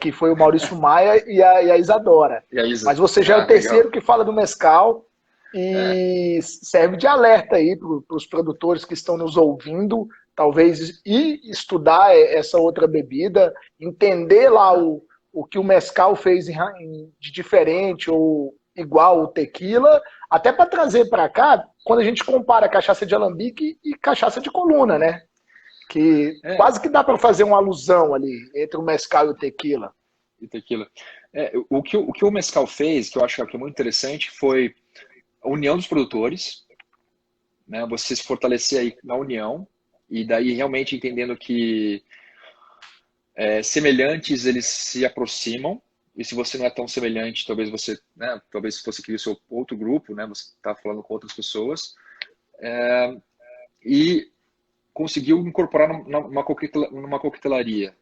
Que foi o Maurício Maia e a Isadora. Mas você já é o terceiro legal. Que fala do mezcal e serve de alerta aí para os produtores que estão nos ouvindo, talvez ir estudar essa outra bebida, entender lá o que o mezcal fez de diferente ou igual o tequila, até para trazer para cá, quando a gente compara cachaça de alambique e cachaça de coluna, né? Que quase que dá para fazer uma alusão ali entre o mezcal e o tequila. O que o mezcal fez, que eu acho que é muito interessante, foi a união dos produtores, né? Você se fortalecer aí na união, e daí realmente entendendo que semelhantes eles se aproximam, e se você não é tão semelhante, talvez você, né, talvez se você crie o seu outro grupo, né, você está falando com outras pessoas, e conseguiu incorporar numa coquetelaria.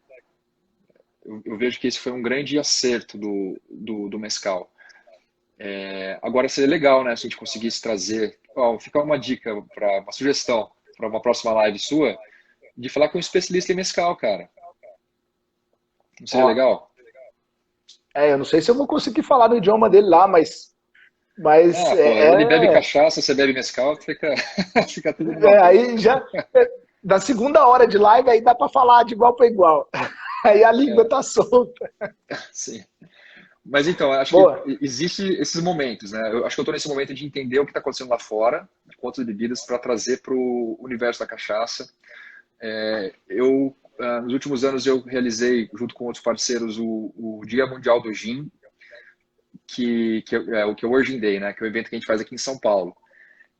Eu vejo que esse foi um grande acerto do mezcal. Agora seria legal, né, se a gente conseguisse trazer, fica uma dica, uma sugestão para uma próxima live sua, de falar com um especialista em mezcal, cara. Não seria legal? Eu não sei se eu vou conseguir falar no idioma dele lá, mas ele bebe cachaça, você bebe mezcal, fica tudo bom. Aí já da segunda hora de live, aí dá para falar de igual para igual. Aí a língua É, tá solta. sim. Mas então, eu acho que Boa. existe esses momentos, né? Eu acho que eu estou nesse momento de entender o que está acontecendo lá fora, com outras bebidas, para trazer para o universo da cachaça. Nos últimos anos, eu realizei, junto com outros parceiros, o Dia Mundial do Gin, é o que é o Origin Day, né? Que é o evento que a gente faz aqui em São Paulo.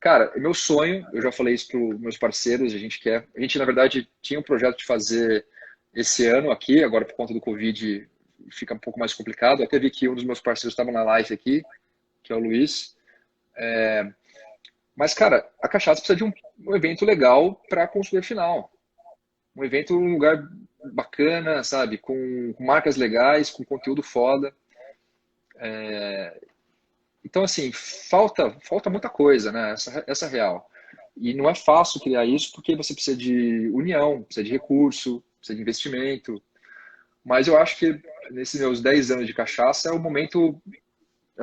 Cara, é meu sonho, eu já falei isso para os meus parceiros, a gente na verdade tinha um projeto de fazer esse ano aqui, agora por conta do Covid fica um pouco mais complicado. Até vi que um dos meus parceiros estava na live aqui, que é o Luiz. Mas, cara, a cachaça precisa de um evento legal para consumidor final. Um evento num lugar bacana, sabe? Com marcas legais, com conteúdo foda. Então, assim, falta muita coisa, né? Essa é a real. E não é fácil criar isso porque você precisa de união, precisa de recurso, precisa de investimento. Mas eu acho que nesses meus 10 anos de cachaça é o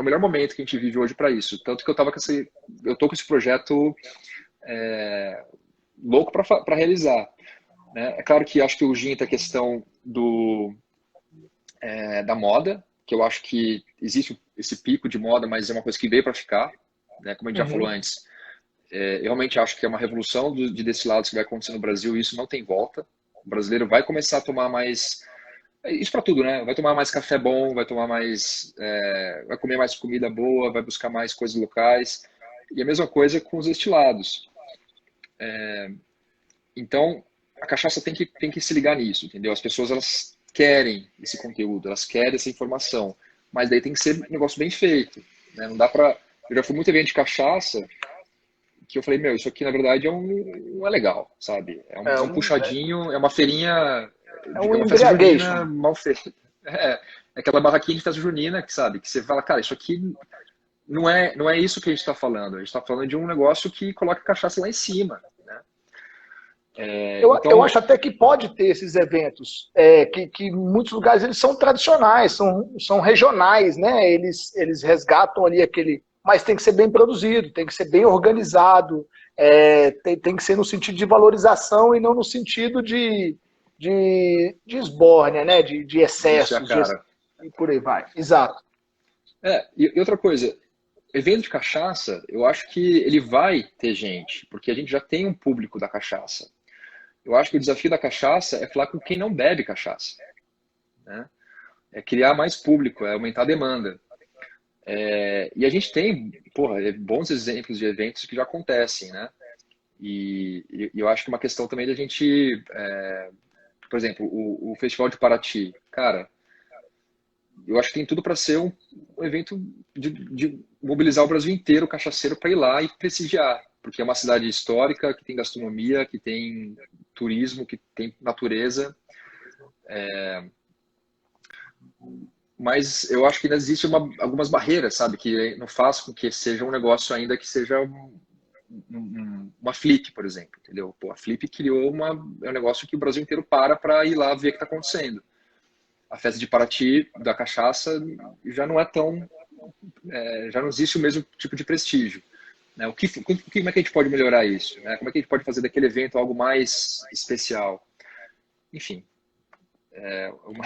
melhor momento que a gente vive hoje para isso. Tanto que eu tô com esse projeto louco para realizar, né? É claro que acho que o gin tem a questão da moda, que eu acho que existe esse pico de moda, mas é uma coisa que veio para ficar, né? Como a gente já falou Uhum. antes, eu realmente acho que é uma revolução de destilados que vai acontecer no Brasil e isso não tem volta. O brasileiro vai começar a tomar mais. Isso para tudo, né? Vai tomar mais café bom, vai tomar mais. Vai comer mais comida boa, vai buscar mais coisas locais. E a mesma coisa com os destilados. Então, a cachaça tem que se ligar nisso, entendeu? As pessoas elas querem esse conteúdo, elas querem essa informação, mas daí tem que ser um negócio bem feito, né? Não dá pra. Eu já fui muito evento de cachaça que eu falei, meu, isso aqui na verdade não é legal, sabe? É É um um, puxadinho, é uma feirinha, é um é uma festa junina embriagation. mal feita. É aquela barraquinha de festa junina que, sabe, que você fala, cara, isso aqui não é isso que a gente está falando. A gente está falando de um negócio que coloca a cachaça lá em cima, né? Eu Então, acho até que pode ter esses eventos, que em muitos lugares eles são tradicionais, são regionais, né? Eles resgatam ali aquele. Mas tem que ser bem produzido, tem que ser bem organizado, tem que ser no sentido de valorização e não no sentido de esbórnia, né? De de encher a excessos, cara. e por aí vai. Exato. E outra coisa, evento de cachaça, eu acho que ele vai ter gente, porque a gente já tem um público da cachaça. Eu acho que o desafio da cachaça é falar com quem não bebe cachaça, né? É criar mais público, é aumentar a demanda. E a gente tem, porra, bons exemplos de eventos que já acontecem, né? E eu acho que é uma questão também da gente, por exemplo, o Festival de Paraty, cara, eu acho que tem tudo para ser um evento de mobilizar o Brasil inteiro, o cachaceiro, para ir lá e prestigiar, porque é uma cidade histórica, que tem gastronomia, que tem turismo, que tem natureza, mas eu acho que ainda existe algumas barreiras, sabe, que não faz com que seja um negócio ainda que seja uma Flip, por exemplo, entendeu? Pô, a Flip criou é um negócio que o Brasil inteiro para ir lá ver o que está acontecendo. A festa de Paraty da cachaça já não é tão, já não existe o mesmo tipo de prestígio. Né? Como é que a gente pode melhorar isso? Né? Como é que a gente pode fazer daquele evento algo mais especial? Enfim, uma,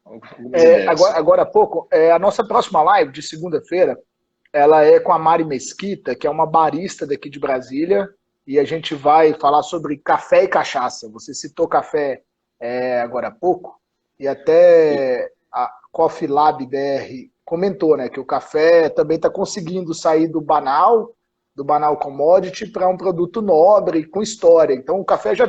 algumas ideias. Agora há pouco, a nossa próxima live de segunda-feira, ela é com a Mari Mesquita, que é uma barista daqui de Brasília, e a gente vai falar sobre café e cachaça. Você citou café agora há pouco, e até a Coffee Lab BR comentou, né, que o café também está conseguindo sair do banal commodity, para um produto nobre, com história. Então o café já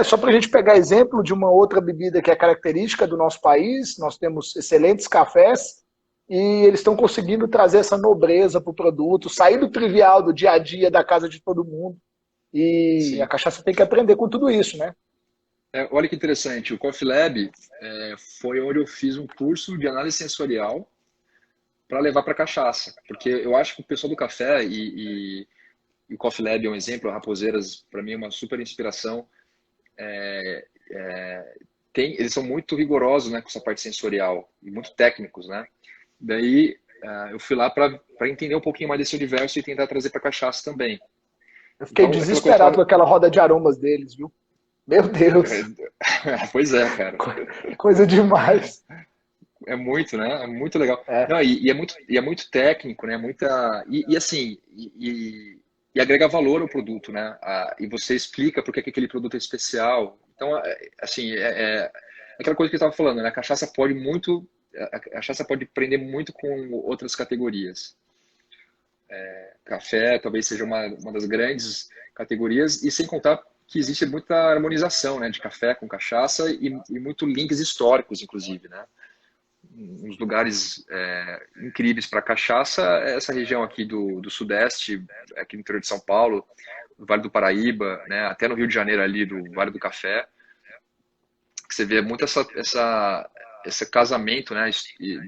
só para a gente pegar exemplo de uma outra bebida que é característica do nosso país, nós temos excelentes cafés e eles estão conseguindo trazer essa nobreza para o produto, sair do trivial, do dia a dia, da casa de todo mundo. E a Sim. cachaça tem que aprender com tudo isso, né? Olha que interessante, o Coffee Lab foi onde eu fiz um curso de análise sensorial para levar para cachaça, porque eu acho que o pessoal do café e o Coffee Lab é um exemplo, a Raposeiras para mim é uma super inspiração. Eles são muito rigorosos, né, com essa parte sensorial e muito técnicos, né? Daí eu fui lá para entender um pouquinho mais desse universo e tentar trazer para cachaça também. Eu fiquei Então, aquela coisa que desesperado com aquela roda de aromas deles, viu? Meu Deus, pois é, cara. coisa demais. É muito, né? É muito legal. É, Não, e é muito técnico, né? E assim, e agrega valor ao produto, né? E você explica por que que aquele produto é especial. Então, assim, é aquela coisa que eu estava falando, né? A cachaça pode prender muito com outras categorias. Café talvez seja uma das grandes categorias, e sem contar que existe muita harmonização, né? De café com cachaça e muito links históricos, inclusive, né? Uns lugares incríveis para cachaça, é essa região aqui do Sudeste, aqui no interior de São Paulo, no Vale do Paraíba, né, até no Rio de Janeiro ali, do Vale do Café, que você vê muito esse casamento, né,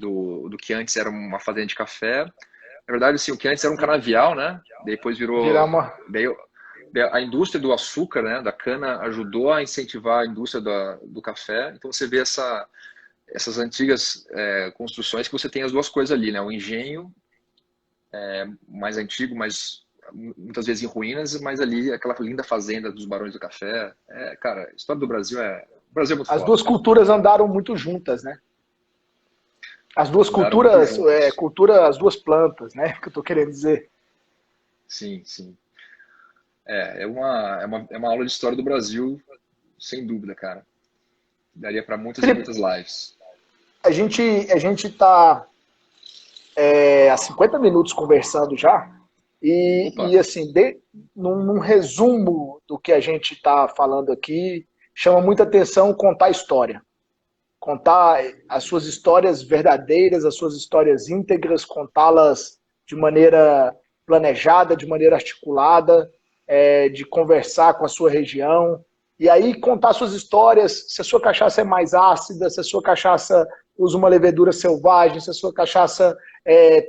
do que antes era uma fazenda de café. Na verdade, assim, o que antes era um canavial, né, depois virar virou... uma. Daí, a indústria do açúcar, né, da cana, ajudou a incentivar a indústria do café. Então você vê essas antigas construções que você tem as duas coisas ali, né? O engenho mais antigo, mas muitas vezes em ruínas, mas ali aquela linda fazenda dos Barões do Café. Cara, a história do Brasil o Brasil é muito As foda, duas cara. culturas andaram muito juntas, né? As duas Andaram muito culturas, juntos. as duas plantas, né? Que eu tô querendo dizer. Sim, sim. É uma aula de história do Brasil, sem dúvida, cara. Daria para muitas e Felipe, muitas lives. a gente tá há 50 minutos conversando já. Opa, Assim, num resumo do que a gente está falando aqui, chama muita atenção contar a história. Contar as suas histórias verdadeiras, as suas histórias íntegras, contá-las de maneira planejada, de maneira articulada, de conversar com a sua região. E aí contar suas histórias, se a sua cachaça é mais ácida, se a sua cachaça usa uma levedura selvagem, se a sua cachaça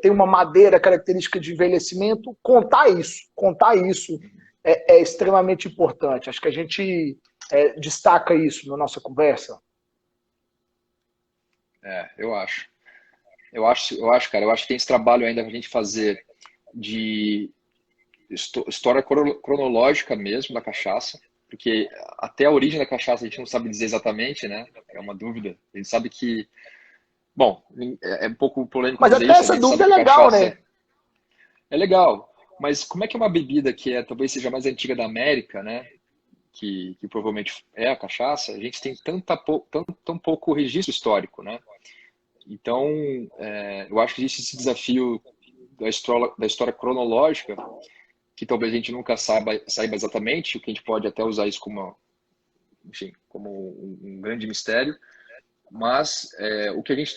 tem uma madeira característica de envelhecimento, contar isso é extremamente importante. Acho que a gente destaca isso na nossa conversa. eu acho. Cara, eu acho que tem esse trabalho ainda pra gente fazer de história cronológica mesmo da cachaça, porque até a origem da cachaça a gente não sabe dizer exatamente, né? É uma dúvida. A gente sabe que, bom, é um pouco polêmico Mas dizer até isso, a essa gente sabe dúvida é que a legal, né? cachaça é legal, mas como é que é uma bebida que talvez seja a mais antiga da América, né? Que provavelmente é a cachaça, a gente tem tão pouco registro histórico, né? Então, eu acho que existe esse desafio da história cronológica, que talvez a gente nunca saiba exatamente, o que a gente pode até usar isso como, enfim, como um grande mistério, mas o que a gente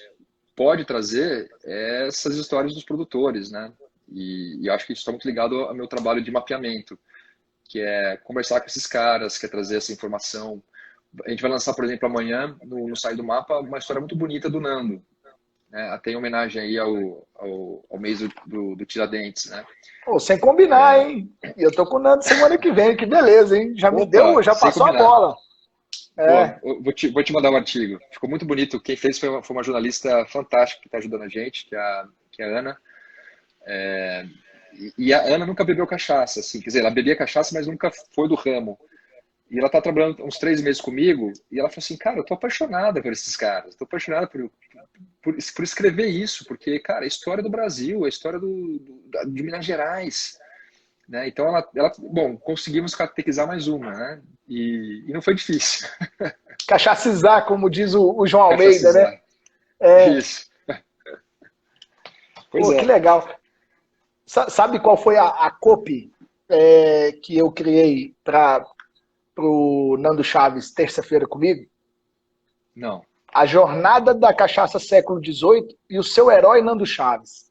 pode trazer é essas histórias dos produtores, né? E eu acho que isso está muito ligado ao meu trabalho de mapeamento, que é conversar com esses caras, que é trazer essa informação. A gente vai lançar, por exemplo, amanhã, no Sai do Mapa, uma história muito bonita do Nando, né? Até em homenagem aí ao mês do Tiradentes, né? Pô, sem combinar, hein? E eu tô com o Nando semana que vem, que beleza, hein? Já me deu, Opa, já sem passou a combinar. bola. Pô, É. eu vou te mandar um artigo. Ficou muito bonito. Quem fez foi uma jornalista fantástica que está ajudando a gente, que é a Ana. E a Ana nunca bebeu cachaça, assim. Quer dizer, ela bebia cachaça, mas nunca foi do ramo. E ela tá trabalhando uns 3 meses comigo, e ela falou assim, cara, eu tô apaixonada por esses caras. Tô apaixonada por escrever isso, porque, cara, é a história do Brasil, é a história de Minas Gerais, né? Então, bom, conseguimos catequizar mais uma, né? E não foi difícil. Cachacizar, como diz o João Almeida, né? Cachacizar. Isso. Pois Pô, que é. legal. Sabe qual foi a copy que eu criei para o Nando Chaves terça-feira comigo? Não. A Jornada da Cachaça Século XVIII e o seu herói Nando Chaves.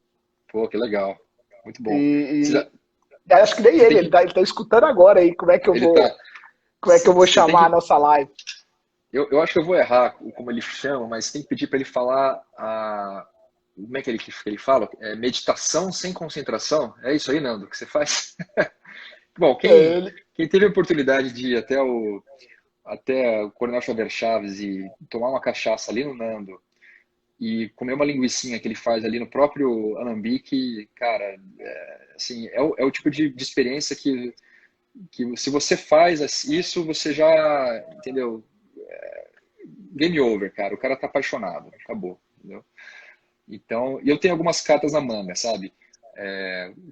Pô, que legal. Muito bom. E, Você, acho que nem você tem ele que. tá escutando agora aí Ele tá. como é que eu vou Você tem chamar a que. nossa live. Eu acho que eu vou errar como ele chama, mas tem que pedir para ele falar como é que ele fala? Meditação sem concentração? É isso aí, Nando, que você faz? Bom, quem, Ele, quem teve a oportunidade de ir até o Coronel Xavier Chaves e tomar uma cachaça ali no Nando e comer uma linguicinha que ele faz ali no próprio Alambique, cara, assim, é o tipo de experiência que que se você faz isso, você já, entendeu? Game over, cara. O cara tá apaixonado, acabou, entendeu? Então, e eu tenho algumas cartas na manga, sabe?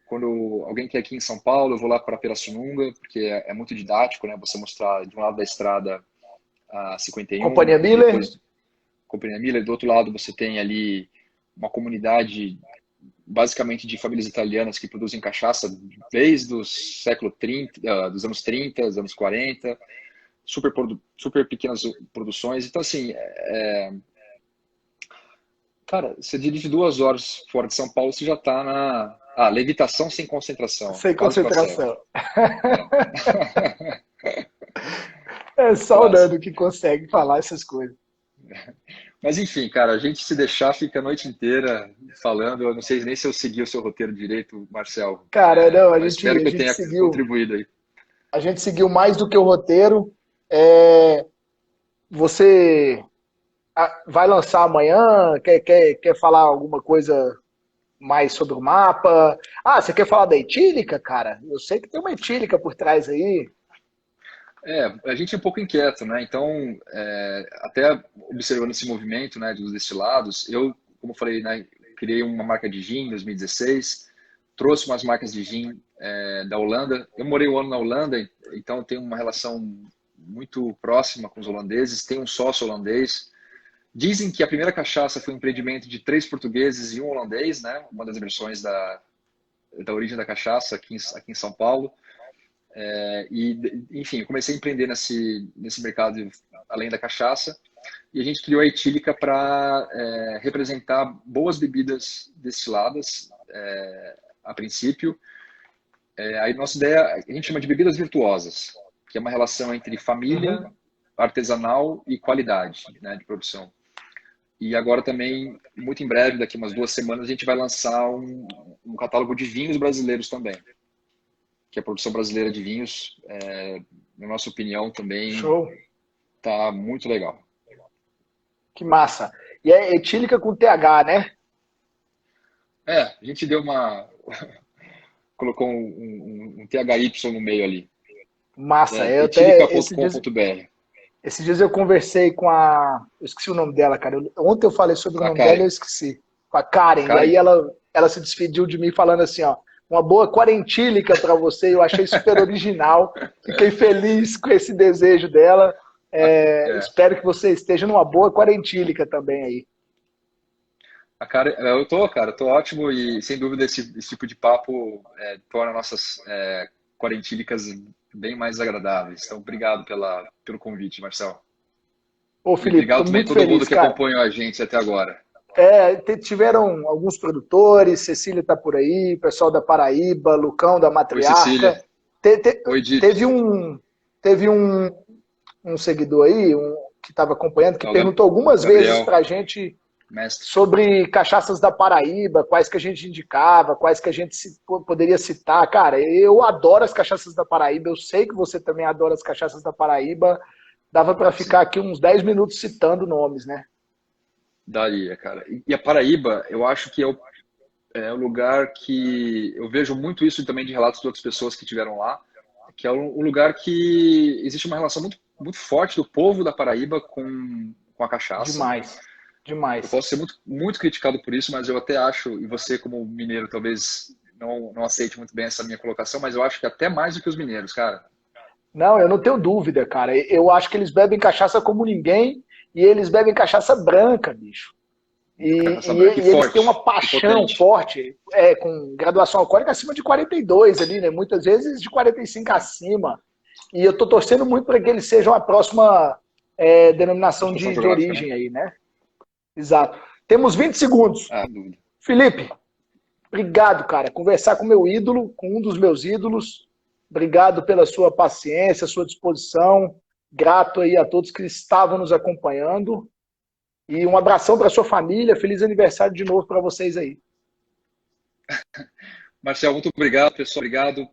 Quando alguém quer aqui em São Paulo, eu vou lá para Pirassununga, porque é muito didático, né? Você mostrar de um lado da estrada a 51 Companhia e Miller? depois Companhia Miller, do outro lado você tem ali uma comunidade basicamente de famílias italianas que produzem cachaça desde os século 30, dos anos 30, dos anos 40, super pequenas produções. Então, assim, cara, você dirige 2 horas fora de São Paulo, você já está na levitação sem concentração. Sem Quase para cego. concentração. É. É só o Quase. Nando que consegue falar essas coisas. Mas enfim, cara, a gente se deixar fica a noite inteira falando. Eu não sei nem se eu segui o seu roteiro direito, Marcel. Cara, não, Mas espero a que eu gente tenha seguiu. contribuído aí. A gente seguiu mais do que o roteiro. É, você vai lançar amanhã? Quer falar alguma coisa mais sobre o mapa? Ah, você quer falar da etílica, cara? Eu sei que tem uma etílica por trás aí. A gente é um pouco inquieto, né? Então, até observando esse movimento, né, dos destilados, eu, como eu falei, né, criei uma marca de gin em 2016, trouxe umas marcas de gin da Holanda. Eu morei um ano na Holanda, então tenho uma relação muito próxima com os holandeses, tenho um sócio holandês. Dizem que a primeira cachaça foi um empreendimento de 3 portugueses e um holandês, né? Uma das versões da origem da cachaça aqui em São Paulo. Enfim, eu comecei a empreender nesse mercado além da cachaça, e a gente criou a Etílica para representar boas bebidas destiladas, a princípio. Aí nossa ideia, a gente chama de bebidas virtuosas, que é uma relação entre família, Uhum. artesanal e qualidade, né, de produção. E agora também, muito em breve, daqui umas 2 semanas, a gente vai lançar um catálogo de vinhos brasileiros também, que a produção brasileira de vinhos, na nossa opinião, também Show. tá muito legal. Que massa. E é etílica com TH, né? A gente deu colocou um THY no meio ali. Massa. Eu até Etílica.com.br. esses dias eu conversei com a. Eu esqueci o nome dela, cara. Ontem eu falei sobre o A nome dela e eu Karen. esqueci. Com a Karen. E aí Karen? ela se despediu de mim falando assim, ó. Uma boa quarentílica para você. Eu achei super original. Fiquei feliz com esse desejo dela. É, Espero que você esteja numa boa quarentílica também aí. a Karen, eu tô, cara, tô ótimo e sem dúvida esse tipo de papo torna nossas quarentílicas bem mais agradáveis. Então, obrigado pelo convite, Marcel. Ô, E Felipe, obrigado tô também a muito todo mundo feliz, que cara. acompanhou a gente até agora. Tiveram alguns produtores, Cecília tá por aí, pessoal da Paraíba, Lucão da Oi, Matriarca. Cecília. Te- te- Oi, teve Dito. um, teve um seguidor aí, que estava acompanhando, que É o perguntou algumas vezes Gabriel, para a gente mestre. sobre cachaças da Paraíba, quais que a gente indicava, quais que a gente poderia citar. Cara, eu adoro as cachaças da Paraíba, eu sei que você também adora as cachaças da Paraíba. Dava para ficar Sim. aqui uns 10 minutos citando nomes, né? Daria, cara. E a Paraíba, eu acho que é o lugar que eu vejo muito isso também de relatos de outras pessoas que estiveram lá, que é um lugar que existe uma relação muito, muito forte do povo da Paraíba com a cachaça. Demais, Eu demais. posso ser muito, muito criticado por isso, mas eu até acho, e você como mineiro talvez não aceite muito bem essa minha colocação, mas eu acho que até mais do que os mineiros, cara. Não, eu não tenho dúvida, cara. Eu acho que eles bebem cachaça como ninguém e eles bebem cachaça branca, bicho. Cachaça branca e E eles têm forte, uma e paixão potente. forte, com graduação alcoólica acima de 42 ali, né? Muitas vezes de 45 acima. E eu tô torcendo muito para que eles sejam a próxima denominação Expansão de geográfica, né? origem aí, né? Exato. Temos 20 segundos. Ah, sem dúvida. Felipe, obrigado, cara. Conversar com meu ídolo, com um dos meus ídolos. Obrigado pela sua paciência, sua disposição. Grato aí a todos que estavam nos acompanhando. E um abração para sua família. Feliz aniversário de novo para vocês aí. Marcel, muito obrigado, pessoal. Obrigado.